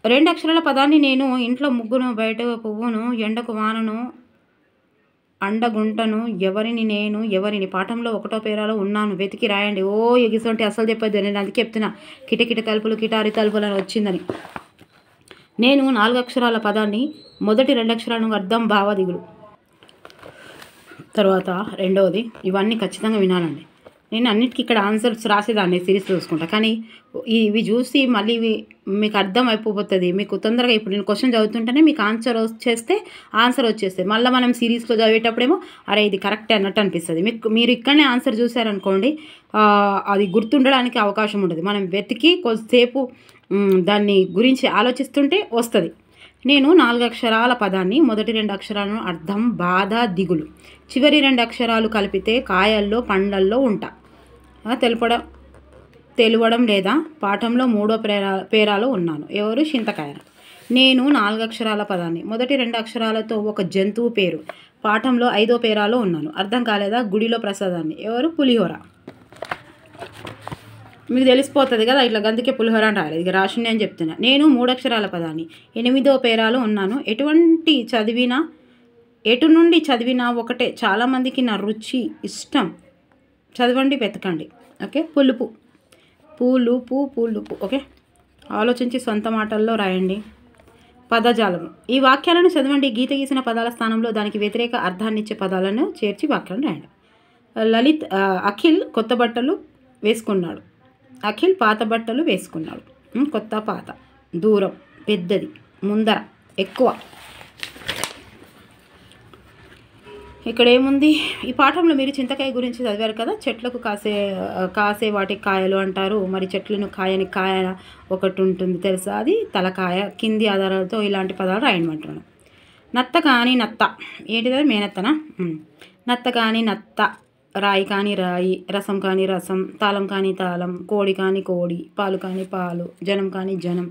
2 అక్షరాల పదాన్ని నేను ఇంట్లో ముగ్గును, బయట పువ్వును, ఎండకు వానను, అండగుంటను, ఎవరిని పాఠంలో 1వ పేరాలో ఉన్నాను, వెతికి రాయండి. ఎగిసంటే అసలు చెప్పొద్దు, నేను అందుకే చెప్తున్నా. కిటకిట తలుపులు, కిటారి తలుపులు అని వచ్చిందని. నేను 4 అక్షరాల పదాన్ని మొదటి 2 అక్షరాలను అర్థం భావదిగులు. తర్వాత రెండవది, ఇవన్నీ ఖచ్చితంగా వినాలండి. నేను అన్నిటికీ ఇక్కడ ఆన్సర్స్ రాసేదాన్ని సిరీస్ చూసుకుంటా, కానీ ఇవి చూసి మళ్ళీ మీకు అర్థం అయిపోతుంది. మీకు తొందరగా ఇప్పుడు నేను క్వశ్చన్ చదువుతుంటేనే మీకు ఆన్సర్ వచ్చేస్తే మళ్ళీ మనం సిరీస్లో చదివేటప్పుడేమో అరే ఇది కరెక్టే అన్నట్టు అనిపిస్తుంది. మీరు ఇక్కడనే ఆన్సర్ చూసారనుకోండి, అది గుర్తుండడానికి అవకాశం ఉంటుంది. మనం వెతికి కొద్దిసేపు దాన్ని గురించి ఆలోచిస్తుంటే వస్తుంది. నేను 4 అక్షరాల పదాన్ని మొదటి 2 అక్షరాలను అర్థం, బాధ, దిగులు, చివరి 2 అక్షరాలు కలిపితే కాయల్లో, పండ్లల్లో ఉంటా. తెలువడం లేదా పాఠంలో 3వ పేరాలో ఉన్నాను. ఎవరు? చింతకాయ. నేను 4 అక్షరాల పదాన్ని మొదటి 2 అక్షరాలతో ఒక జంతువు పేరు. పాఠంలో 5వ పేరాలో ఉన్నాను. అర్థం కాలేదా? గుడిలో ప్రసాదాన్ని. ఎవరు? పులిహోర. మీకు తెలిసిపోతుంది కదా, ఇట్లా అందుకే పులిహోర అని రాలేదు, ఇక రాసింది అని చెప్తున్నా. నేను 3 అక్షరాల పదాన్ని 8వ పేరాలో ఉన్నాను. ఎటు నుండి చదివినా ఒకటే. చాలామందికి నా రుచి ఇష్టం. చదవండి, వెతకండి. ఓకే, పులుపు. ఓకే, ఆలోచించి సొంత మాటల్లో రాయండి. పదజాలము. ఈ వాక్యాలను చదవండి. గీత గీసిన పదాల స్థానంలో దానికి వ్యతిరేక అర్థాన్నిచ్చే పదాలను చేర్చి వాక్యాలను రాయండి. అఖిల్ కొత్త బట్టలు వేసుకున్నాడు. అఖిల్ పాత బట్టలు వేసుకున్నాడు. కొత్త, పాత. దూరం, పెద్దది. ముందర, ఎక్కువ. ఇక్కడ ఏముంది? ఈ పాఠంలో మీరు చింతకాయ గురించి చదివారు కదా. చెట్లకు కాసే వాటికి కాయలు అంటారు. మరి చెట్లను కాయని కాయ ఒకటి ఉంటుంది తెలుసా, అది తలకాయ. కింది ఆధారాలతో ఇలాంటి పదాలు రాయమంటున్నాను. నత్త కాని నత్త ఏంటిది? మేనత్తనా? నత్త కాని నత్త, రాయి కాని రాయి, రసం కాని రసం, తాళం కాని తాళం, కోడి కాని కోడి, పాలు కాని పాలు, జనం కాని జనం,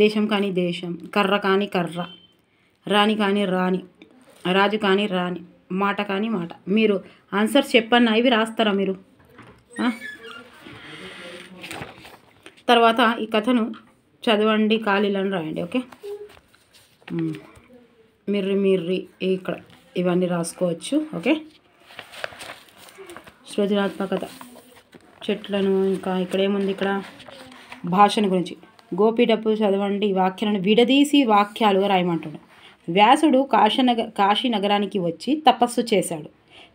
దేశం కాని దేశం, కర్ర కాని కర్ర, రాణి కాని రాణి, రాజు కాని రాణి, మాట కాని మాట. మీరు ఆన్సర్స్ చెప్పన్నా ఇవి రాస్తారా మీరు? తర్వాత ఈ కథను చదవండి, ఖాళీలను రాయండి. ఓకే, మిర్రి ఇక్కడ ఇవన్నీ రాసుకోవచ్చు. ఓకే, సృజనాత్మకత చెట్లను, ఇంకా ఇక్కడ ఏముంది, ఇక్కడ భాషను గురించి. గోపి డప్పు చదవండి, వాక్యాలను విడదీసి వాక్యాలుగా రాయమంటాడు. వ్యాసుడు కాశీ నగరానికి వచ్చి తపస్సు చేశాడు.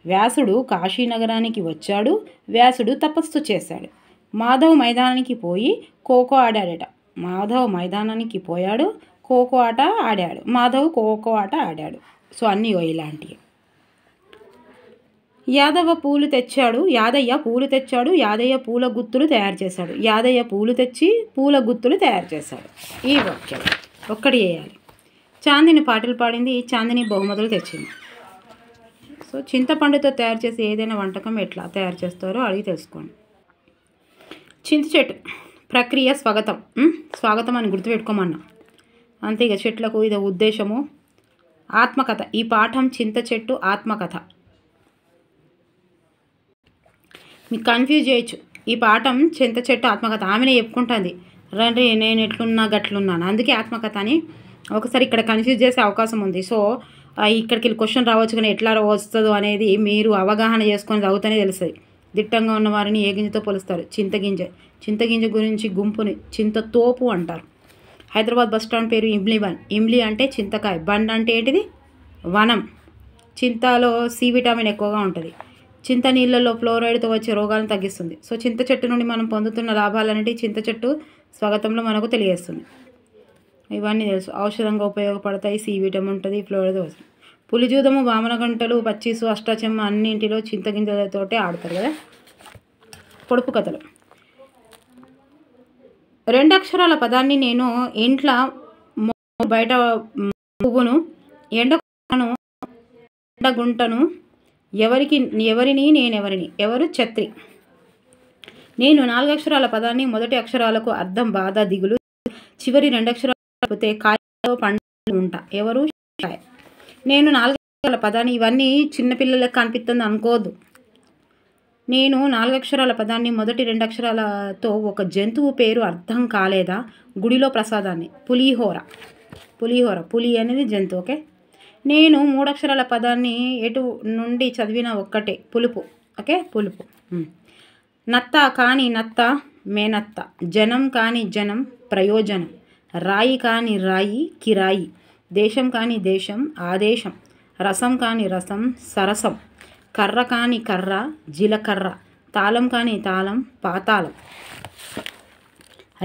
వ్యాసుడు కాశీ నగరానికి వచ్చాడు. వ్యాసుడు తపస్సు చేశాడు. మాధవ్ మైదానానికి పోయి ఖోఖో ఆడాడట. మాధవ్ మైదానానికి పోయాడు, ఖోఖో ఆట ఆడాడు. మాధవ్ ఖోఖో ఆట ఆడాడు. సో అన్నీ ఇలాంటివి. యాదయ్య పూలు తెచ్చాడు. యాదయ్య పూల గుత్తులు తయారు చేశాడు. యాదయ్య పూలు తెచ్చి పూల గుత్తులు తయారు చేశాడు. ఈ వాక్యం ఒక్కటి చేయాలి. చాందిని పాటలు పాడింది. చాందిని బహుమతులు తెచ్చింది. సో చింతపండుతో తయారు చేసే ఏదైనా వంటకం ఎట్లా తయారు చేస్తారో అడిగి తెలుసుకోండి. చింత చెట్టు ప్రక్రియ స్వాగతం అని గుర్తుపెట్టుకోమన్నా. అంతే. ఇక చెట్లకు ఇది ఉద్దేశము. ఆత్మకథ. ఈ పాఠం చింత చెట్టు ఆత్మకథ. మీకు కన్ఫ్యూజ్ చేయొచ్చు. ఈ పాఠం చింత చెట్టు ఆత్మకథ. ఆమెనే చెప్పుకుంటుంది, రండి నేను ఎట్లున్నా గట్లున్నాను, అందుకే ఆత్మకథ అని. ఒకసారి ఇక్కడ కన్ఫ్యూజ్ చేసే అవకాశం ఉంది. సో ఇక్కడికి వెళ్ళి క్వశ్చన్ రావచ్చు, కానీ ఎట్లా వస్తుందో అనేది మీరు అవగాహన చేసుకొని చదువుతూనే తెలుస్తుంది. దిట్టంగా ఉన్న వారిని ఏ గింజతో పోలుస్తారు? చింతగింజ గురించి గుంపుని చింతతోపు అంటారు. హైదరాబాద్ బస్ స్టాండ్ పేరు ఇమ్లీ వన్. ఇమ్లీ అంటే చింతకాయ, బండ్ అంటే ఏంటిది? వనం. చింతలో సి విటమిన్ ఎక్కువగా ఉంటుంది. చింత నీళ్ళల్లో ఫ్లోరైడ్తో వచ్చే రోగాలను తగ్గిస్తుంది. సో చింత చెట్టు నుండి మనం పొందుతున్న లాభాలన్నిటి చింత చెట్టు స్వాగతంలో మనకు తెలియజేస్తుంది. ఇవన్నీ తెలుసు. ఔషధంగా ఉపయోగపడతాయి. సి విటమిన్ ఉంటుంది, ఫ్లోరైడ్ వస్తుంది. పులిజూదము, వామన గంటలు, పచ్చీసు, అష్టాచెమ్మ అన్నింటిలో చింతగింజలతోటే ఆడతారు కదా. పొడుపు కథలు. 2 అక్షరాల పదాన్ని నేను ఇంట్లో బయట పువ్వును, ఎండగుంటను, ఎవరిని నేనెవరిని. ఎవరు? ఛత్రి. నేను 4 అక్షరాల పదాన్ని మొదటి అక్షరాలకు అర్థం బాధ దిగులు, చివరి 2 అక్షరాలు లేకపోతే కాయలో పండు ఉంటా. ఎవరు? కాయ. నేను 4 అక్షరాల పదాన్ని, ఇవన్నీ చిన్నపిల్లలకు కనిపిస్తుంది అనుకోవద్దు. నేను 4 అక్షరాల పదాన్ని మొదటి 2 అక్షరాలతో ఒక జంతువు పేరు అర్థం కాలేదా? గుడిలో ప్రసాదాన్ని. పులిహోర. పులి అనేది జంతువు. ఓకే. నేను 3 అక్షరాల పదాన్ని ఎటు నుండి చదివిన ఒక్కటే, పులుపు. ఓకే, పులుపు. నత్త కాని నత్త, మేనత్త. జనం కాని జనం, ప్రయోజనం. రాయి కాని రాయి, కిరాయి. దేశం కాని దేశం, ఆదేశం. రసం కాని రసం, సరసం. కర్ర కాని కర్ర, జీలకర్ర. తాళం కాని తాళం, పాతాళం.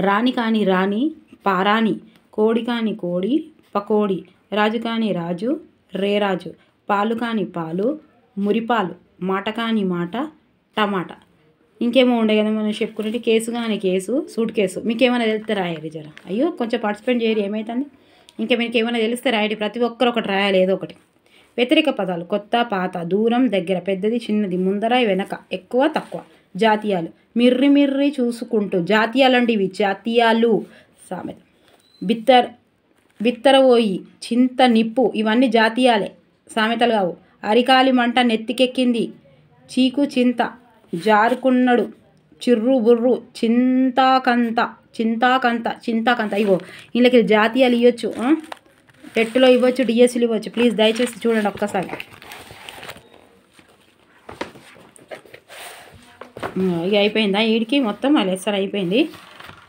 రాణి కాని రాణి, పారాణి. కోడి కాని కోడి, పకోడి. రాజు కాని రాజు, రేరాజు. పాలు కాని పాలు, మురిపాలు. మాట కాని మాట, టమాటా. ఇంకేమో ఉండే కదా మనం చెప్పుకునేది. కేసు కాని కేసు, సూట్ కేసు. మీకేమైనా తెలిస్తే రాయాలి జర. అయ్యో కొంచెం పార్టిసిపేట్ చేయరు, ఏమవుతుంది? ఇంకా మీకు ఏమైనా తెలిస్తే రాయండి. ప్రతి ఒక్కరు ఒకటి రాయాలి, ఏదో ఒకటి. వ్యతిరేక పదాలు. కొత్త, పాత, దూరం, దగ్గర, పెద్దది, చిన్నది, ముందర, వెనక, ఎక్కువ, తక్కువ. జాతీయాలు. మిర్రి చూసుకుంటూ. జాతీయాలండి ఇవి, జాతీయాలు. సామెత. బిత్తరపోయి, చింత నిప్పు. ఇవన్నీ జాతీయాలే, సామెతలు కావు. అరికాలి మంట నెత్తికెక్కింది. చీకు చింత. జారుకున్నడు. చిర్రు బుర్రు. చింతాకంత. ఇగో వీళ్ళకి జాతీయాలు ఇవ్వచ్చు, టెట్లో ఇవ్వచ్చు, డిఎస్సీలు ఇవ్వచ్చు. ప్లీజ్ దయచేసి చూడండి ఒక్కసారి. ఇక అయిపోయిందా? వీడికి మొత్తం ఆ లెసన్ అయిపోయింది.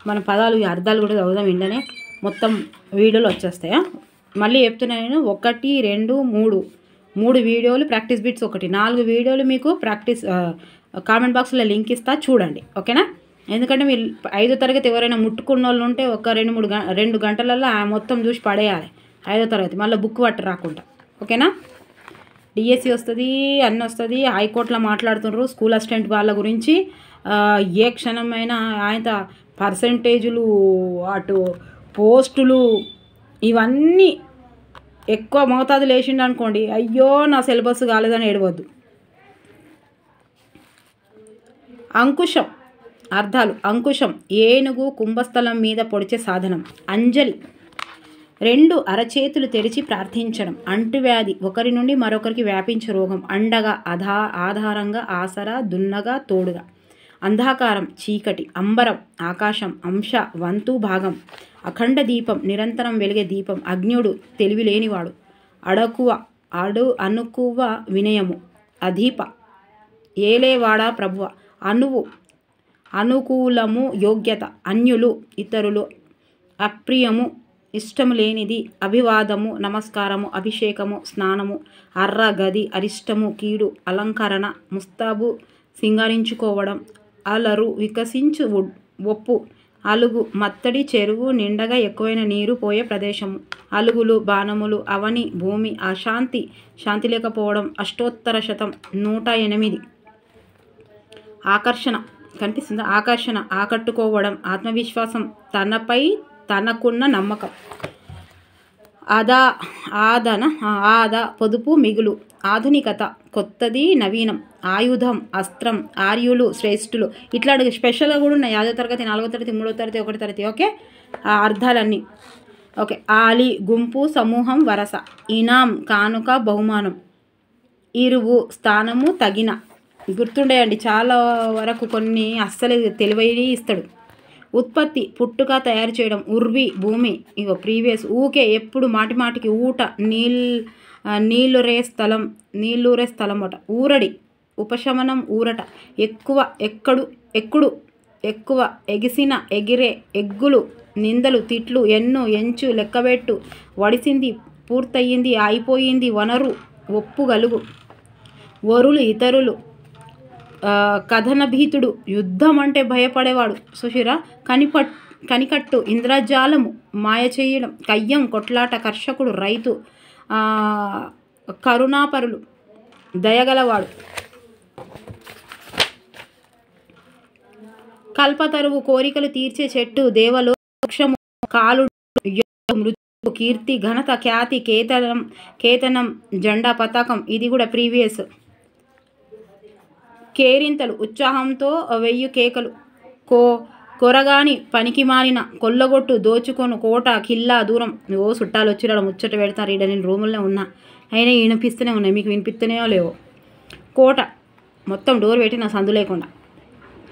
మన పదాలు అర్థాలు కూడా చదువుదాం. ఇంటనే మొత్తం వీడియోలు వచ్చేస్తాయా? మళ్ళీ చెప్తున్నా నేను. 1, 2, 3 వీడియోలు ప్రాక్టీస్ బిట్స్. 4 వీడియోలు మీకు ప్రాక్టీస్. కామెంట్ బాక్స్లో లింక్ ఇస్తా, చూడండి. ఓకేనా? ఎందుకంటే మీరు 5వ తరగతి ఎవరైనా ముట్టుకున్న వాళ్ళు ఉంటే ఒక 2 గంటలలో మొత్తం చూసి పడేయాలి. 5వ తరగతి మళ్ళీ బుక్ పట్టు రాకుండా. ఓకేనా? డిఎస్సి వస్తుంది, అన్నీ వస్తుంది. హైకోర్టులో మాట్లాడుతున్నారు స్కూల్ అసిస్టెంట్ వాళ్ళ గురించి. ఏ క్షణమైనా ఆయన పర్సంటేజులు, అటు పోస్టులు, ఇవన్నీ ఎక్కువ మోతాదులు వేసిండు అనుకోండి, అయ్యో నా సిలబస్ కాలేదని ఏడవద్దు. అంకుశం. అర్థాలు. అంకుశం ఏనుగు, కుంభస్థలం మీద పొడిచే సాధనం. అంజలి 2 అరచేతులు తెరిచి ప్రార్థించడం. అంటువ్యాధి ఒకరి నుండి మరొకరికి వ్యాపించే రోగం. అండగా, ఆధారంగా, ఆసరా, దున్నగా, తోడుగా. అంధాకారం చీకటి. అంబరం ఆకాశం. అంశ వంతు భాగం. అఖండ దీపం, నిరంతరం వెలిగే దీపం. అజ్ఞుడు, తెలివి లేనివాడు. అనుకువ, వినయము. అధీప, ఏలేవాడా ప్రభువ. అనువు, అనుకూలము, యోగ్యత. అన్యులు, ఇతరులు. అప్రియము, ఇష్టము లేనిది. అభివాదము, నమస్కారము. అభిషేకము, స్నానము. అర్ర, గది. అరిష్టము, కీడు. అలంకరణ, ముస్తాబు, సింగారించుకోవడం. అలరు, వికసించు, ఒప్పు. అలుగు, మత్తడి, చెరువు నిండగా ఎక్కువైన నీరు పోయే ప్రదేశము. అలుగులు, బాణములు. అవని, భూమి. అశాంతి, శాంతి లేకపోవడం. అష్టోత్తర శతం, 108. ఆకర్షణ, కనిపిస్తుందా? ఆకర్షణ, ఆకట్టుకోవడం. ఆత్మవిశ్వాసం, తనపై తనకున్న నమ్మకం. ఆద, పొదుపు, మిగులు. ఆధునికత, కొత్తది, నవీనం. ఆయుధం, అస్త్రం. ఆర్యులు, శ్రేష్ఠులు. ఇట్లాంటి స్పెషల్గా కూడా ఉన్నాయి. 5వ తరగతి, 4వ తరగతి, 3వ తరగతి, 1వ తరగతి. ఓకే, ఆ అర్థాలన్నీ ఓకే. ఆలి, గుంపు, సమూహం, వరస. ఇనాం, కానుక, బహుమానం. ఇరువు, స్థానము, తగిన. గుర్తుండేయండి, చాలా వరకు కొన్ని అస్సలు తెలివైన ఇస్తాడు. ఉత్పత్తి, పుట్టుక, తయారు చేయడం. ఉర్వి, భూమి. ఇగో ప్రీవియస్. ఊకే, ఎప్పుడు, మాటి మాటికి. ఊట, నీళ్ళురే స్థలం అట. ఊరడి, ఉపశమనం, ఊరట. ఎక్కువ, ఎక్కుడు, ఎక్కువ. ఎగిసిన, ఎగిరే. ఎగ్గులు, నిందలు, తిట్లు. ఎన్ను, ఎంచు, లెక్కబెట్టు. వడిసింది, పూర్తయింది, అయిపోయింది. వనరు, ఒప్పుగలుగు. వరులు, ఇతరులు. కథనభీతుడు, యుద్ధం అంటే భయపడేవాడు. సుశిర, కనికట్టు, ఇంద్రజాలము, మాయ చేయడం. కయ్యం, కొట్లాట. కర్షకుడు, రైతు. కరుణాపరులు, దయగలవాడు. కల్పతరువు, కోరికలు తీర్చే చెట్టు. దేవలో, వృక్షము. కాలుడు, మృత్యు. కీర్తి, ఘనత, ఖ్యాతి. కేతనం, జెండా, పతాకం. ఇది కూడా ప్రీవియస్. కేరింతలు, ఉత్సాహంతో 1000 కేకలు. కొరగాని, పనికి మారిన. కొల్లగొట్టు, దోచుకొను. కోట, కిల్లా, దూరం. చుట్టాలు వచ్చిరాడు ముచ్చట పెడతారు. ఈడ నేను రూముల్లో ఉన్నా, అయినా వినిపిస్తూనే ఉన్నాయి. మీకు వినిపిస్తూనేయో లేవో. కోట, మొత్తం డోర్ పెట్టి నా సందు లేకుండా.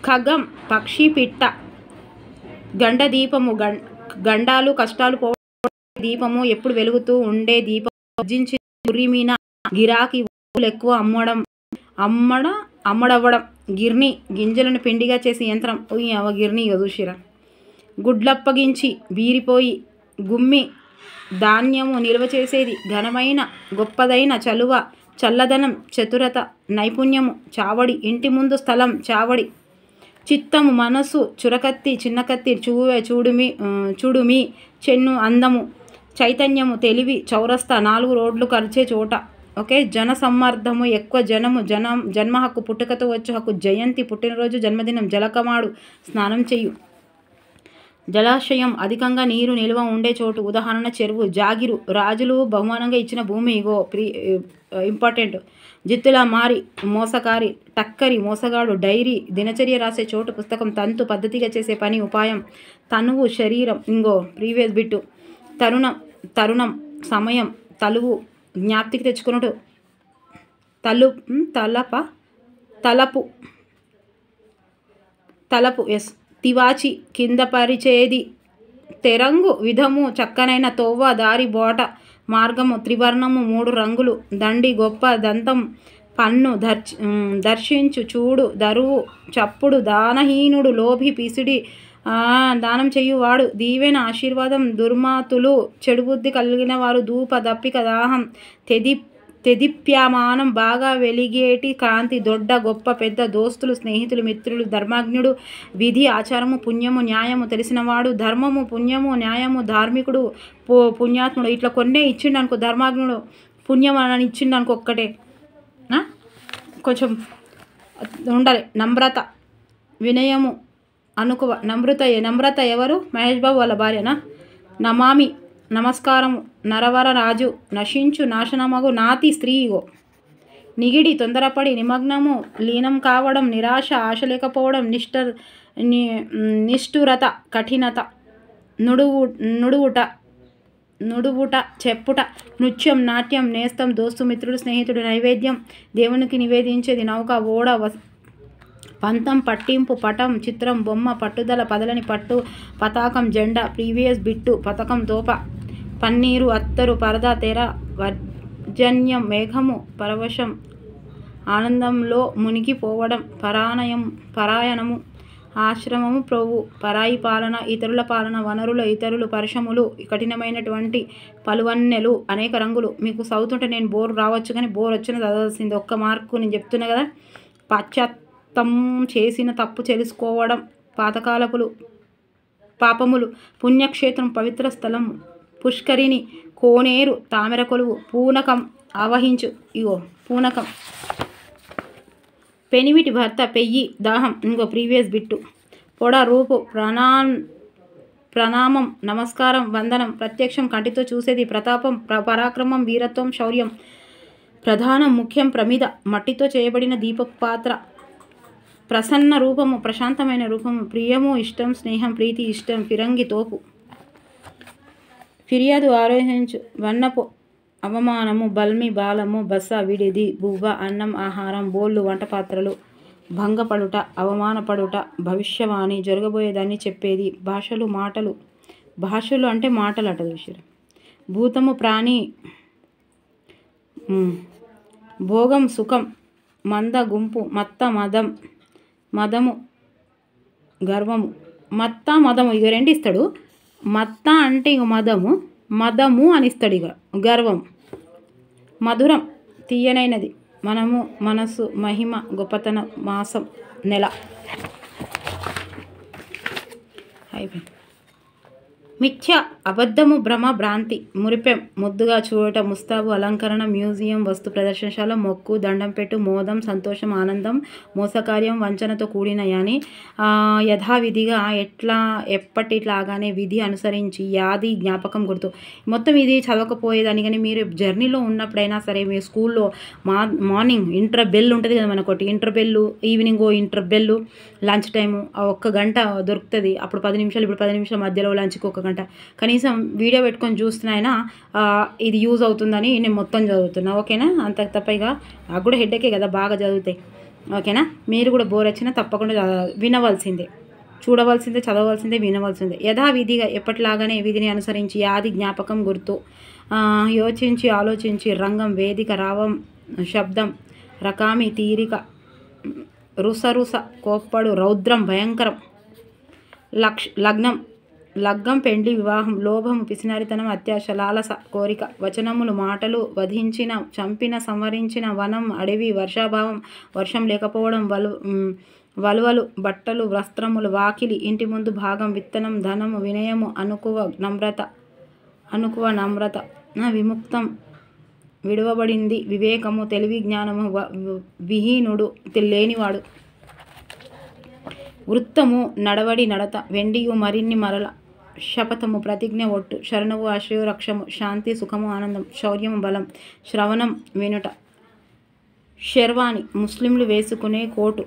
ఖగం, పక్షి, పిట్ట. గండ దీపము. గండాలు, కష్టాలు పో. దీపము, ఎప్పుడు వెలుగుతూ ఉండే దీపం. భుజించి, ఉరిమిన. గిరాకీ, ఎక్కువ. అమ్మడవ్వడం. గిర్ని, గింజలను పిండిగా చేసే యంత్రం. గిర్ని చూసిరా. గుడ్లప్పగించి, బీరిపోయి. గుమ్మి, ధాన్యము నిల్వ చేసేది. ఘనమైన, గొప్పదైన. చలువ, చల్లదనం. చతురత, నైపుణ్యము. చావడి, ఇంటి ముందు స్థలం. చావడి. చిత్తము, మనసు. చురకత్తి, చిన్నకత్తి. చూడుమి, చెన్ను, అందము. చైతన్యము, తెలివి. చౌరస్తా, 4 రోడ్లు ఖర్చే చోట. ఓకే. జన సమ్మర్దము, ఎక్కువ జనము. జన్మ హక్కు, పుట్టుకతో వచ్చు హక్కు. జయంతి, పుట్టినరోజు, జన్మదినం. జలకమాడు, స్నానం చెయ్యు. జలాశయం, అధికంగా నీరు నిల్వ ఉండే చోటు. ఉదాహరణ, చెరువు. జాగిరు, రాజులు బహుమానంగా ఇచ్చిన భూమి. ఇగో ఇంపార్టెంట్. జిత్తులా మారి, మోసకారి. టక్కరి, మోసగాడు. డైరీ, దినచర్య రాసే చోటు. పుస్తకం. తంతు, పద్ధతిగా చేసే పని, ఉపాయం. తనువు, శరీరం. ఇంగో ప్రీవియస్ బిట్టు. తరుణం, సమయం. తలువు, జ్ఞాప్తికి తెచ్చుకున్నట్టు. తలపు ఎస్. తివాచి, కింద పరిచేది. తెరంగు, విధము. చక్కనైన తోవ, దారి, బాట, మార్గము. త్రివర్ణము, 3 రంగులు. దండి, గొప్ప. దంతం, పన్ను. దర్శించు, చూడు. దరువు, చప్పుడు. దానహీనుడు, లోభి, పిసిడి. దానం చెయ్యువాడు. దీవెన, ఆశీర్వాదం. దుర్మాతులు, చెడుబుద్ధి కలిగిన వారు. ధూప, దప్పిక, దాహం. తెదిప్యమానం, బాగా వెలిగేటి కాంతి. దొడ్డ, గొప్ప, పెద్ద. దోస్తులు, స్నేహితులు, మిత్రులు. ధర్మజ్ఞుడు, విధి, ఆచారము. పుణ్యము, న్యాయము తెలిసినవాడు. ధర్మము, పుణ్యము, న్యాయము. ధార్మికుడు, పుణ్యాత్ముడు. ఇట్లా కొన్నే ఇచ్చిండు అనుకో. ధర్మజ్ఞుడు, పుణ్యం అని ఇచ్చిండు అనుకో. ఒక్కటే కొంచెం ఉండాలి. నమ్రత, వినయము. అనుకువ. నమ్రత ఎవరు? మహేష్ బాబు వాళ్ళ భార్యనా? నమామి, నమస్కారము. నరవర రాజు, నశించు, నాశనమగు. నాతి, స్త్రీ. ఇగో నిగిడి, తొందరపడి. నిమగ్నము, లీనం కావడం. నిరాశ, ఆశ లేకపోవడం. నిష్ఠురత, కఠినత. నుడువుట, చెప్పుట. నృత్యం, నాట్యం. నేస్తం, దోస్తు, మిత్రుడు, స్నేహితుడు. నైవేద్యం, దేవునికి నివేదించేది. నౌక, ఓడ. పంతం పట్టింపు పటం చిత్రం బొమ్మ పట్టుదల పదలని పట్టు పతాకం జెండా ప్రీవియస్ బిట్టు పథకం తోప పన్నీరు అత్తరు పరదా తెర వర్జన్యం మేఘము పరవశం ఆనందంలో మునిగిపోవడం పరాయణము ఆశ్రమము ప్రోవు పరాయి పాలన ఇతరుల పాలన వనరుల ఇతరులు పరిశ్రమలు కఠినమైనటువంటి పలువన్నెలు అనేక రంగులు. మీకు చదువుతుంటే నేను బోర్ రావచ్చు కానీ బోర్ వచ్చిన చదవాల్సింది ఒక్క మార్కు నేను చెప్తున్నా కదా. పాశ్చాత్తం చేసిన తప్పు తెలుసుకోవడం పాపములు పుణ్యక్షేత్రం పవిత్ర స్థలం పుష్కరిణి కోనేరు తామెర కొలువు పూనకం ఆవహించు ఇగో పూనకం పెనిమిటి భర్త పెయ్యి దాహం ఇంకో ప్రీవియస్ బిట్టు పొడ రూపు ప్రణామం నమస్కారం వందనం ప్రత్యక్షం కంటితో చూసేది ప్రతాపం పరాక్రమం వీరత్వం శౌర్యం ప్రధానం ముఖ్యం ప్రమిద మట్టితో చేయబడిన దీపపు పాత్ర ప్రసన్న రూపము ప్రశాంతమైన రూపము ప్రియము ఇష్టం స్నేహం ప్రీతి ఇష్టం ఫిరంగి తోపు ఫిర్యాదు ఆరోహించు వన్నపు అవమానము బల్మి బాలము బస విడిది బువ్వ అన్నం ఆహారం బోళ్ళు వంట పాత్రలు భంగపడుట అవమానపడుట భవిష్యవాణి జరగబోయేదాన్ని చెప్పేది భాషలు అంటే మాటలు అట చూసారు. భూతము ప్రాణి భోగం సుఖం మంద గుంపు మత్త మదము గర్వము మత్త మదము ఇక రెండు ఇస్తాడు. మత్త అంటే ఇక మదము అని ఇస్తాడు. ఇక గర్వం మధురం తీయనైనది మనము మనసు మహిమ గొప్పతనం మాసం నెల అయిపోయింది. మిథ్య అబద్ధము భ్రమ భ్రాంతి మురిపెం ముద్దుగా చూడటం ముస్తాబు అలంకరణ మ్యూజియం వస్తు ప్రదర్శనశాల మొక్కు దండం పెట్టు మోదం సంతోషం ఆనందం మోసకార్యం వంచనతో కూడిన యాని యథావిధిగా ఎప్పటిలాగానే విధి అనుసరించి యాది జ్ఞాపకం గుర్తు. మొత్తం ఇది చదవకపోయేదాన్ని కానీ మీరు జర్నీలో ఉన్నప్పుడైనా సరే మీ స్కూల్లో మార్నింగ్ ఇంటర్ బెల్ ఉంటుంది కదా మనకొకటి inter bell evening inter bell lunch time ఒక్క గంట దొరుకుతుంది. అప్పుడు 10 నిమిషాలు ఇప్పుడు 10 నిమిషాల మధ్యలో లంచ్కి ఒక గంట కనీసం వీడియో పెట్టుకొని చూస్తున్నాయినా ఇది యూజ్ అవుతుందని నేను మొత్తం చదువుతున్నా. ఓకేనా? అంత తప్పగా నాకు కూడా హెడ్ఏకే కదా బాగా చదివితే. ఓకేనా? మీరు కూడా బోర్ వచ్చినా తప్పకుండా వినవలసిందే చూడవలసిందే చదవవలసిందే వినవలసిందే. యథావిధిగా ఎప్పటిలాగానే విధిని అనుసరించి యాది జ్ఞాపకం గుర్తు యోచించి ఆలోచించి రంగం వేదిక రావం శబ్దం రకామి తీరిక రుస కోప్పడు రౌద్రం భయంకరం లగ్గం పెండ్లి వివాహం లోభము పిసినారితనం అత్యాశ లాలస కోరిక వచనములు మాటలు వధించిన చంపిన సంవరించిన వనం అడవి వర్షాభావం వర్షం లేకపోవడం వలువలు బట్టలు వస్త్రములు వాకిలి ఇంటి ముందు భాగం విత్తనం ధనము వినయము అనుకువ నమ్రత విముక్తం విడువబడింది వివేకము తెలివి జ్ఞానము విహీనుడు లేనివాడు వృత్తము నడవడి నడత వెండియు మరిన్ని మరల శపథము ప్రతిజ్ఞ ఒట్టు శరణవు ఆశ్రయు రక్షము శాంతి సుఖము ఆనందం శౌర్యము బలం శ్రవణం వినుట షెర్వాణి ముస్లింలు వేసుకునే కోటు.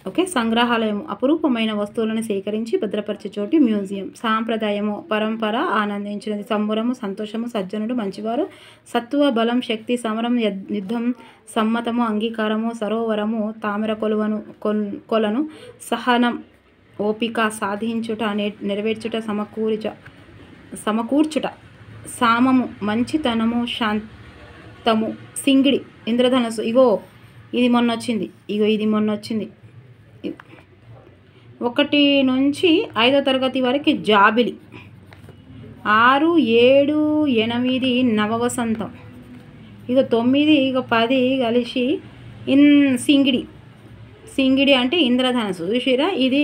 ఓకే. సంగ్రహాలయము అపురూపమైన వస్తువులను సేకరించి భద్రపరిచే చోటు మ్యూజియం. సాంప్రదాయము పరంపర ఆనందించినది సంబరము సంతోషము సజ్జనుడు మంచివారు సత్వ బలం శక్తి సమరం యుద్ధం సమ్మతము అంగీకారము సరోవరము తామర కొలను సహనం ఓపిక సాధించుట నెరవేర్చుట సమకూర్చుట సామము మంచితనము శాంతము సింగిడి ఇంద్రధనస్సు ఇది మొన్న వచ్చింది 1 నుంచి 5వ తరగతి వరకు జాబిలి 6, 7, 8 నవవసంతం 9 10 కలిసి సింగిడి అంటే ఇంద్రధనస్సు చూసిరా. ఇది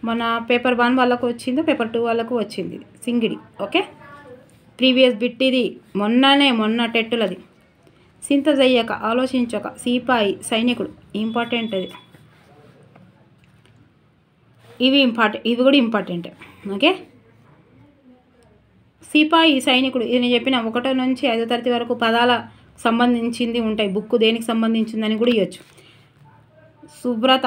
మన పేపర్ 1 వాళ్ళకు వచ్చింది పేపర్ 2 వాళ్ళకు వచ్చింది సింగిడి. ఓకే. ప్రీవియస్ బిట్ ఇది మొన్న టెట్టులది. సింతజయ్యక ఆలోచించక సిపాయి సైనికుడు ఇంపార్టెంట్ అది ఇవి కూడా ఇంపార్టెంట్. ఓకే. సిపాయి సైనికుడు ఇది నేను చెప్పిన 1 నుంచి 5వ తరగతి వరకు పదాల సంబంధించింది ఉంటాయి. బుక్ దేనికి సంబంధించిందని కూడా ఇవ్వచ్చు. శుభ్రత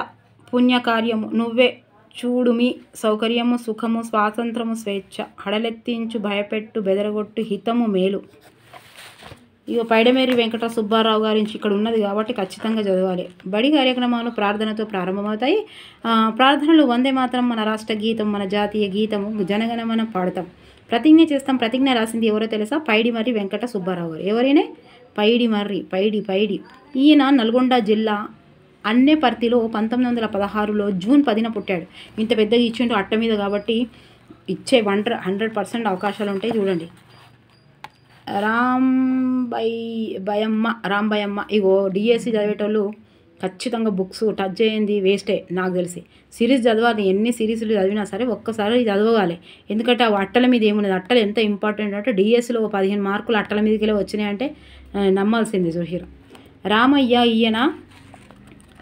పుణ్యకార్యము నువ్వే చూడుమి సౌకర్యము సుఖము స్వాతంత్రము స్వేచ్ఛ హడలెత్తించు భయపెట్టు బెదరగొట్టు హితము మేలు ఇక పైడమేరి వెంకట సుబ్బారావు గురించి ఇక్కడ ఉన్నది కాబట్టి ఖచ్చితంగా చదవాలి. బడి కార్యక్రమాలు ప్రార్థనతో ప్రారంభమవుతాయి. ప్రార్థనలు వందే మాత్రం, మన రాష్ట్ర గీతం, మన జాతీయ గీతము, జనగణమన పాడతాం. ప్రతిజ్ఞ చేస్తాం. ప్రతిజ్ఞ రాసింది ఎవరో తెలుసా? పైడిమర్రి వెంకట సుబ్బారావు గారు. ఎవరైనా పైడి. ఈయన నల్గొండ జిల్లా అన్నేపర్తిలో 1916లో జూన్ 10న పుట్టాడు. ఇంత పెద్దగా ఇచ్చిండు అట్ట మీద కాబట్టి ఇచ్చే 100% అవకాశాలు ఉంటాయి. చూడండి, రాంబయమ్మ. ఇగో డిఎస్సి చదివేటోళ్ళు ఖచ్చితంగా బుక్స్ టచ్ చేయండి వేస్టే నాకు తెలిసి. సిరీస్ చదవాలి, ఎన్ని సిరీస్లు చదివినా సరే ఒక్కసారి చదవాలి. ఎందుకంటే ఆ అట్టల మీద ఏమున్నది, అట్టలు ఎంత ఇంపార్టెంట్ అంటే డిఎస్సిలో 15 మార్కులు అట్టల మీదకి వచ్చినాయంటే నమ్మాల్సింది. చూసిరా రామయ్య, ఈయన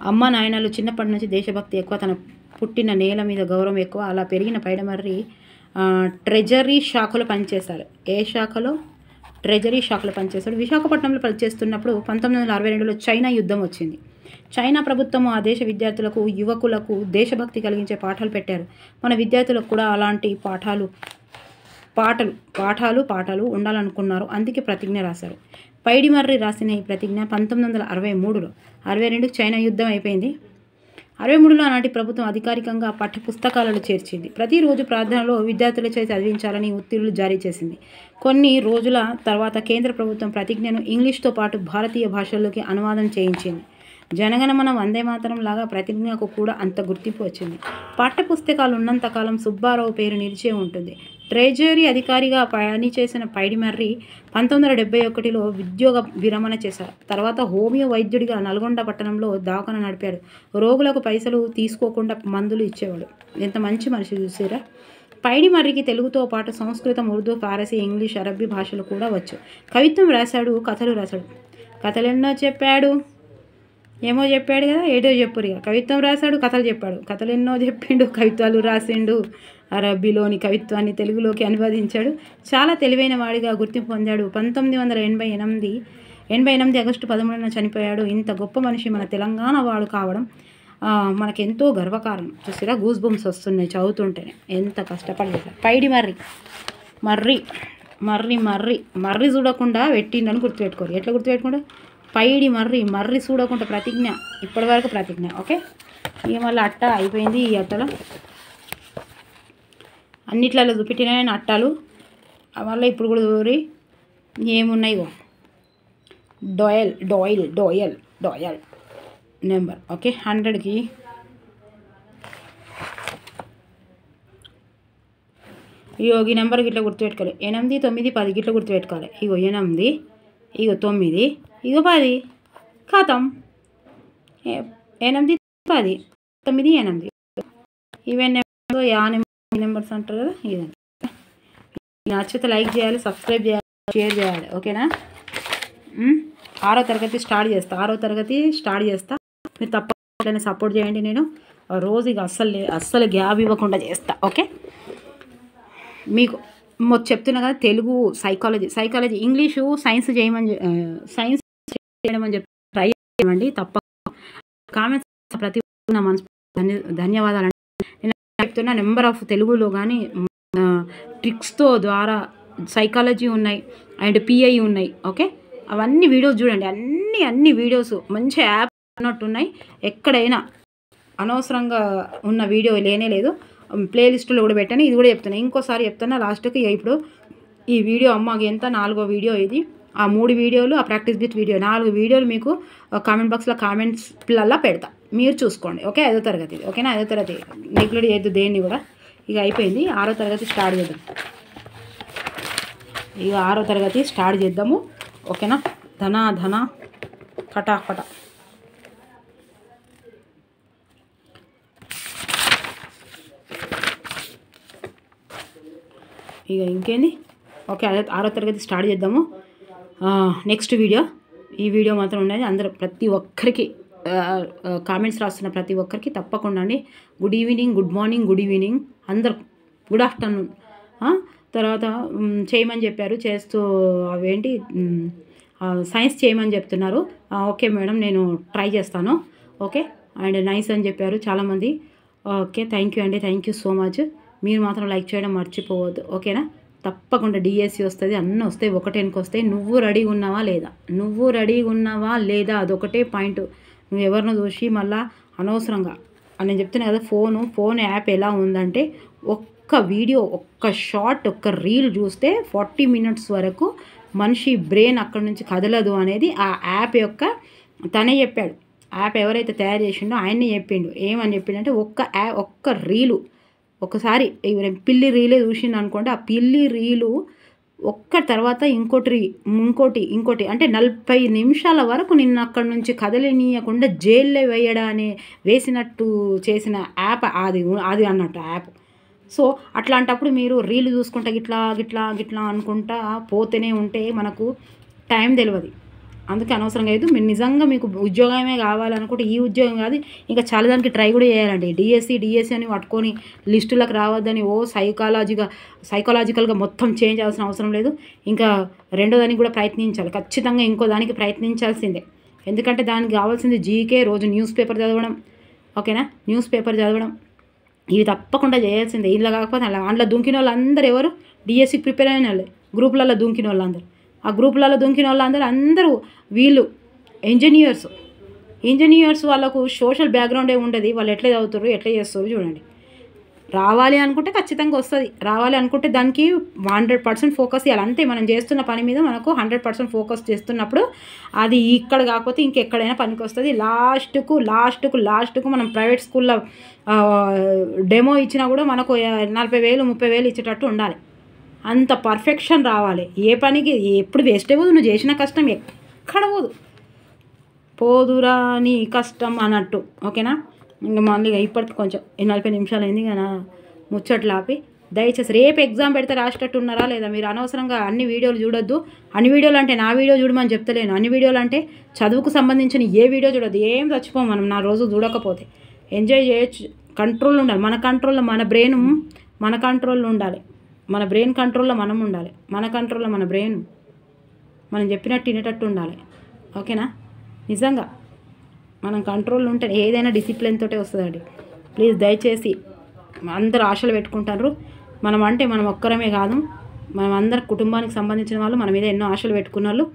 అమ్మ నాయనలు చిన్నప్పటి నుంచి దేశభక్తి ఎక్కువ, తన పుట్టిన నేల మీద గౌరవం ఎక్కువ. అలా పెరిగిన పైడమర్రి ట్రెజరీ శాఖలో పనిచేశారు. ఏ శాఖలో? ట్రెజరీ శాఖలో పనిచేశాడు. విశాఖపట్నంలో పనిచేస్తున్నప్పుడు 1962లో చైనా యుద్ధం వచ్చింది. చైనా ప్రభుత్వం ఆ దేశ విద్యార్థులకు, యువకులకు దేశభక్తి కలిగించే పాఠాలు పెట్టారు. మన విద్యార్థులకు కూడా అలాంటి పాఠాలు ఉండాలనుకున్నారు. అందుకే ప్రతిజ్ఞ రాశారు. పైడిమర్రి రాసిన ఈ ప్రతిజ్ఞ 1963లో, 62కి చైనా యుద్ధం అయిపోయింది. 63లో ఆనాటి ప్రభుత్వం అధికారికంగా పాఠ్య పుస్తకాలను చేర్చింది. ప్రతిరోజు ప్రార్థనలో విద్యార్థుల చేత చదివించాలని ఉత్తర్వులు జారీ చేసింది. కొన్ని రోజుల తర్వాత కేంద్ర ప్రభుత్వం ప్రతిజ్ఞను ఇంగ్లీష్తో పాటు భారతీయ భాషల్లోకి అనువాదం చేయించింది. జనగణమన వందే మాతరం లాగా ప్రతిజ్ఞకు కూడా అంత గుర్తింపు వచ్చింది. పాఠ్య పుస్తకాలు ఉన్నంతకాలం సుబ్బారావు పేరు నిలిచే ఉంటుంది. ట్రెజరీ అధికారిగా పనిచేసిన పైడిమర్రి 1971లో ఉద్యోగ విరమణ చేశారు. తర్వాత హోమియో వైద్యుడిగా నల్గొండ పట్టణంలో దవాఖాన నడిపారు. రోగులకు పైసలు తీసుకోకుండా మందులు ఇచ్చేవాడు. ఎంత మంచి మనిషి చూసారా. పైడిమర్రికి తెలుగుతో పాటు సంస్కృతం, ఉర్దూ, ఫారసీ, ఇంగ్లీష్, అరబ్బీ భాషలు కూడా వచ్చు. కవిత్వం రాశాడు, కథలు రాశాడు. కథలెన్నో చెప్పాడు, ఏమో చెప్పాడు కదా, ఏదో చెప్పురు. ఇక కవిత్వం రాశాడు, కథలు చెప్పాడు. కథలు ఎన్నో చెప్పిండు, కవిత్వాలు రాసిండు. అరబ్బీలోని కవిత్వాన్ని తెలుగులోకి అనువదించాడు. చాలా తెలివైన వాడిగా గుర్తింపు పొందాడు. 1988 ఆగస్టు 13న చనిపోయాడు. ఇంత గొప్ప మనిషి మన తెలంగాణ వాడు కావడం మనకెంతో గర్వకారణం. చూసిరా, గూస్ బంప్స్ వస్తున్నాయి చదువుతుంటేనే. ఎంత కష్టపడలేదు. పైడిమర్రి మర్రి చూడకుండా పెట్టిండని గుర్తుపెట్టుకోరు. ఎట్లా గుర్తుపెట్టుకుంటా? పైడిమర్రి చూడకుండా ప్రతిజ్ఞ, ఇప్పటివరకు ప్రతిజ్ఞ. ఓకే, ఇక మళ్ళీ అట్ట అయిపోయింది. ఈ అట్టలో అన్నిట్లలో చూపెట్టిన అట్టాలు మళ్ళీ ఇప్పుడు కూడా చూరి ఏమున్నాయో. Dual number. ఓకే, 100కి ఇగో ఈ నెంబర్కి ఇట్లా గుర్తుపెట్టుకోవాలి. 8, 9, 10 గిట్లా గుర్తుపెట్టుకోవాలి. ఇగో 8, ఇగో 9, ఇగో 10. ఖతం. 8, 10, 9, 8. ఇవన్నీ నెంబర్స్ అంటారు కదా. ఇదండి, నచ్చితే లైక్ చేయాలి, సబ్స్క్రైబ్ చేయాలి, షేర్ చేయాలి. ఓకేనా. 6వ తరగతి స్టార్ట్ చేస్తా. మీరు తప్పకుండా సపోర్ట్ చేయండి. నేను రోజు ఇక అస్సలు గ్యాప్ ఇవ్వకుండా చేస్తా. ఓకే, మీకు చెప్తున్నా కదా, తెలుగు, సైకాలజీ, ఇంగ్లీషు, సైన్స్ చేయమని చెప్పి ట్రై చేయండి. తప్పకుండా కామెంట్స్ ప్రతి నా మనసు ధన్యవాదాలు. నేను చెప్తున్నా, నెంబర్ ఆఫ్ తెలుగులో కానీ ట్రిక్స్తో ద్వారా సైకాలజీ ఉన్నాయి అండ్ పిఐ ఉన్నాయి. ఓకే, అవన్నీ వీడియోస్ చూడండి. అన్ని వీడియోస్ మంచి యాప్ అన్నట్టు ఉన్నాయి. ఎక్కడైనా అనవసరంగా ఉన్న వీడియో లేనే లేదు. ప్లేలిస్టులో కూడా పెట్టాను. ఇది కూడా చెప్తున్నా, ఇంకోసారి చెప్తున్నా లాస్ట్కి. ఇప్పుడు ఈ వీడియో అమ్మకి ఎంత 4వ వీడియో ఇది. ఆ 3 వీడియోలు, ఆ ప్రాక్టీస్ బిట్ వీడియో, 4 వీడియోలు మీకు కామెంట్ బాక్స్లో కామెంట్స్లల్లా పెడతా, మీరు చూసుకోండి. ఓకే, 5వ తరగతి. ఓకేనా, 5వ తరగతి నెగ్లెక్ట్ చేయొద్దు దేన్ని కూడా. ఇక అయిపోయింది. 6వ తరగతి స్టార్ట్ చేద్దాం. ఇక 6వ తరగతి స్టార్ట్ చేద్దాము. ఓకేనా. ధన కటాకట. ఇక ఇంకేంది. ఓకే, 6వ తరగతి స్టార్ట్ చేద్దాము. నెక్స్ట్ వీడియో, ఈ వీడియో మాత్రం ఉన్నది. అందరూ ప్రతి ఒక్కరికి కామెంట్స్ రాస్తున్న ప్రతి ఒక్కరికి తప్పకుండా అండి good evening, good morning, good evening, అందరు గుడ్ ఆఫ్టర్నూన్. తర్వాత చేయమని చెప్పారు, చేస్తూ అవేంటి సైన్స్ చేయమని చెప్తున్నారు. ఓకే మేడం, నేను ట్రై చేస్తాను. ఓకే, అండ్ నైస్ అని చెప్పారు చాలామంది. ఓకే, థ్యాంక్ యూ అండి, థ్యాంక్ యూ సో మచ్. మీరు మాత్రం లైక్ చేయడం మర్చిపోవద్దు. ఓకేనా. తప్పకుండా డిఎస్సి వస్తుంది, అన్నీ వస్తాయి, ఒకటేనికి వస్తాయి. నువ్వు రెడీగా ఉన్నావా లేదా, నువ్వు రెడీగా ఉన్నావా లేదా, అదొకటే పాయింట్. నువ్వు ఎవరినో చూసి మళ్ళీ అనవసరంగా నేను చెప్తున్నా కదా, ఫోన్ యాప్ ఎలా ఉందంటే ఒక్క వీడియో, ఒక్క షార్ట్, ఒక్క రీల్ చూస్తే 40 మినిట్స్ వరకు మనిషి బ్రెయిన్ అక్కడి నుంచి కదలదు అనేది ఆ యాప్ యొక్క తనే చెప్పాడు. యాప్ ఎవరైతే తయారు చేసిండో ఆయన్ని చెప్పిండు. ఏమని చెప్పిండంటే ఒక్క రీలు ఒకసారి పిల్లి రీలే చూసిండు అనుకోండి, ఆ పిల్లి రీలు ఒక్క తర్వాత ఇంకోటి అంటే 40 నిమిషాల వరకు నిన్ను అక్కడి నుంచి కదలనీయకుండా జైల్లో వేసినట్టు చేసిన యాప్ అది అన్నట్టు యాప్. సో అట్లాంటప్పుడు మీరు రీలు చూసుకుంటా గిట్లా అనుకుంటా పోతేనే ఉంటే మనకు టైం తెలియదు. అందుకే అనవసరంగా లేదు. మీరు నిజంగా మీకు ఉద్యోగమే కావాలనుకుంటే ఈ ఉద్యోగం కాదు, ఇంకా చాలా దానికి ట్రై కూడా చేయాలండి. డిఎస్సి అని పట్టుకొని లిస్టులకు రావద్దని సైకలాజికల్గా మొత్తం చేంజ్ అవ్వాల్సిన అవసరం లేదు. ఇంకా రెండో దానికి కూడా ప్రయత్నించాలి, ఖచ్చితంగా ఇంకో దానికి ప్రయత్నించాల్సిందే. ఎందుకంటే దానికి కావాల్సింది జీకే, రోజు న్యూస్ పేపర్ చదవడం, ఓకేనా, న్యూస్ పేపర్ చదవడం, ఇవి తప్పకుండా చేయాల్సిందే. ఇలా కాకపోతే అందులో దుంకిన వాళ్ళందరూ ఎవరు, డిఎస్సికి ప్రిపేర్ అయిన వాళ్ళే, గ్రూపులలో దుంకిన వాళ్ళందరూ. ఆ గ్రూపులలో దుంకిన వాళ్ళందరూ వీళ్ళు ఇంజనీర్స్ వాళ్ళకు సోషల్ బ్యాక్గ్రౌండే ఉండదు. వాళ్ళు ఎట్లా చదువుతారు, ఎట్లా చేస్తారు చూడండి. రావాలి అనుకుంటే ఖచ్చితంగా వస్తుంది. రావాలి అనుకుంటే దానికి 100% ఫోకస్ చేయాలి. అంతే, మనం చేస్తున్న పని మీద మనకు 100% ఫోకస్ చేస్తున్నప్పుడు అది ఇక్కడ కాకపోతే ఇంకెక్కడైనా పనికి వస్తుంది. లాస్ట్కు మనం ప్రైవేట్ స్కూల్లో డెమో ఇచ్చినా కూడా మనకు 40,000 30,000 ఇచ్చేటట్టు ఉండాలి. అంత పర్ఫెక్షన్ రావాలి. ఏ పనికి ఎప్పుడు వేస్ట్ అవ్వదు, నువ్వు చేసిన కష్టం ఎక్కడ పోదురా నీ కష్టం అన్నట్టు, ఓకేనా. ఇంకా మళ్ళీ ఇప్పటికి కొంచెం 40 నిమిషాలు అయింది కదా, ముచ్చట్లు ఆపి దయచేసి రేపు ఎగ్జామ్ పెడితే రాసేటట్టు ఉన్నారా లేదా. మీరు అనవసరంగా అన్ని వీడియోలు చూడొద్దు. అన్ని వీడియోలు అంటే నా వీడియో చూడమని చెప్తలేను. అన్ని వీడియోలు అంటే చదువుకు సంబంధించిన ఏ వీడియో చూడొద్దు. ఏం చచ్చిపోం మనం నా రోజు చూడకపోతే. ఎంజాయ్ చేయొచ్చు, కంట్రోల్ ఉండాలి. మన కంట్రోల్లో మన బ్రెయిన్ మన కంట్రోల్లో ఉండాలి. మన బ్రెయిన్ కంట్రోల్లో మనం ఉండాలి. మన కంట్రోల్లో మన బ్రెయిన్ మనం చెప్పినట్టు వినేటట్టు ఉండాలి, ఓకేనా. నిజంగా మనం కంట్రోల్లో ఉంటే ఏదైనా డిసిప్లిన్ తోటే వస్తుందండి. ప్లీజ్ దయచేసి అందరూ ఆశలు పెట్టుకుంటారు. మనం ఒక్కరమే కాదు, మనం అందరి కుటుంబానికి సంబంధించిన వాళ్ళు మన మీద ఎన్నో ఆశలు పెట్టుకున్న వాళ్ళు.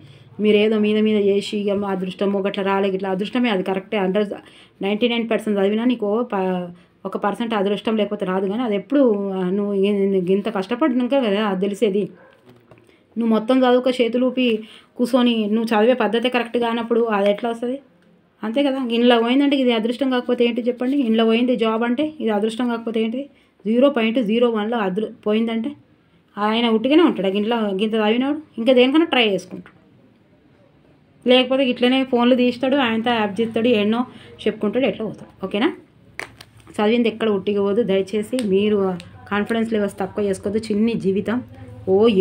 మీరు ఏదో మీద చేసి అదృష్టమో గట్లా రాలే, ఇట్లా అదృష్టమే, అది కరెక్టే. 99% చదివినా నీకు 1% అదృష్టం లేకపోతే రాదు. కానీ అది ఎప్పుడు నువ్వు ఇంత కష్టపడినాక కదా అది తెలిసేది. నువ్వు మొత్తం చదువుక చేతులు ఊపి కూర్చొని నువ్వు చదివే పద్ధతి కరెక్ట్ కానప్పుడు అది ఎట్లా వస్తుంది? అంతే కదా. ఇంట్లో పోయిందంటే ఇది అదృష్టం కాకపోతే ఏంటి చెప్పండి. ఇంట్లో పోయింది జాబ్ అంటే ఇది అదృష్టం కాకపోతే ఏంటిది? 0.01లో పోయిందంటే ఆయన ఉట్టిగానే ఉంటాడు. గింత చదివినాడు ఇంకా దేనికన్నా ట్రై చేసుకుంటాడు. లేకపోతే ఇట్లనే ఫోన్లు తీస్తాడు, ఆయనతో యాప్ చేస్తాడు, ఎన్నో చెప్పుకుంటాడు, ఎట్లా పోతాడు, ఓకేనా. చదివింది ఎక్కడ ఉట్టిగా పోదు. దయచేసి మీరు కాన్ఫిడెన్స్ లెవెల్స్ తక్కువ చేసుకోవద్దు. చిన్ని జీవితం,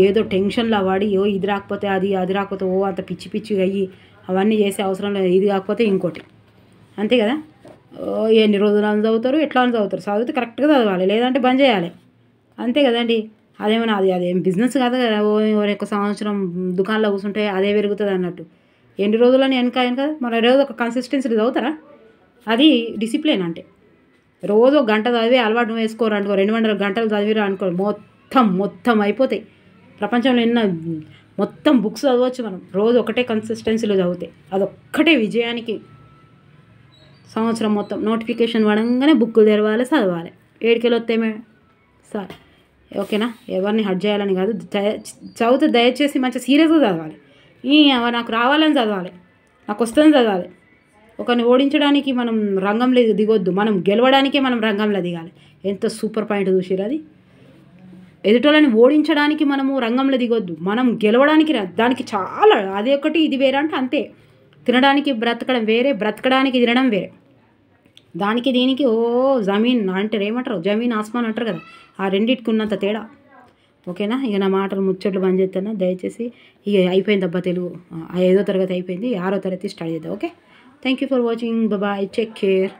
ఏదో టెన్షన్లో వాడి ఇది రాకపోతే అది రాకపోతే అంత పిచ్చిగా అయ్యి అవన్నీ చేసే అవసరం లేదు. ఇది కాకపోతే ఇంకోటి, అంతే కదా. ఎన్ని రోజులు అని చదువుతారు, ఎట్లా అని చదువుతారు. చదివితే కరెక్ట్గా చదవాలి, లేదంటే బంద్ చేయాలి, అంతే కదండి. అదేమన్నా అదేం బిజినెస్ కాదు కదా. ఒక సంవత్సరం దుకాణంలో కూర్చుంటే అదే పెరుగుతుంది అన్నట్టు. ఎన్ని రోజులని వెనక మన రోజు ఒక కన్సిస్టెన్సీ చదువుతారా? అది డిసిప్లిన్ అంటే. రోజు 1 గంట చదివి అలవాటు నువ్వు వేసుకోరు అనుకో, 200 గంటలు చదివిరా అనుకో, మొత్తం అయిపోతాయి. ప్రపంచంలో మొత్తం బుక్స్ చదవచ్చు మనం. రోజు ఒకటే కన్సిస్టెన్సీలో చదివితే అదొక్కటే విజయానికి. సంవత్సరం మొత్తం నోటిఫికేషన్ పడంగానే బుక్కులు తెరవాలి, చదవాలి. 7 వస్తేమే సార్, ఓకేనా. ఎవరిని హర్ట్ చేయాలని కాదు, చదివితే దయచేసి మంచిగా సీరియస్గా చదవాలి. నాకు రావాలని చదవాలి, నాకు వస్తుందని చదవాలి. ఒకరిని ఓడించడానికి మనం రంగంలో దిగొద్దు, మనం గెలవడానికే మనం రంగంలో దిగాలి. ఎంత సూపర్ పాయింట్ చూసిరు అది. ఎదుటోళ్ళని ఓడించడానికి మనము రంగంలో దిగొద్దు, మనం గెలవడానికి దానికి చాలా అది ఒకటి ఇది వేరే అంటే అంతే. తినడానికి బ్రతకడం వేరే, బ్రతకడానికి తినడం వేరే. దానికి దీనికి జమీన్ అంటారు, ఏమంటారు, జమీన్ ఆస్మాన్ అంటారు కదా, ఆ రెండింటికి ఉన్నంత తేడా, ఓకేనా. ఇక నా మాటలు ముచ్చట్లు బంద్ చేస్తాను దయచేసి. ఇక అయిపోయింది అబ్బా తెలుగు, 5వ తరగతి అయిపోయింది, 6వ తరగతి స్టార్ట్ చేద్దాం, okay. Thank you for watching, bye, take care.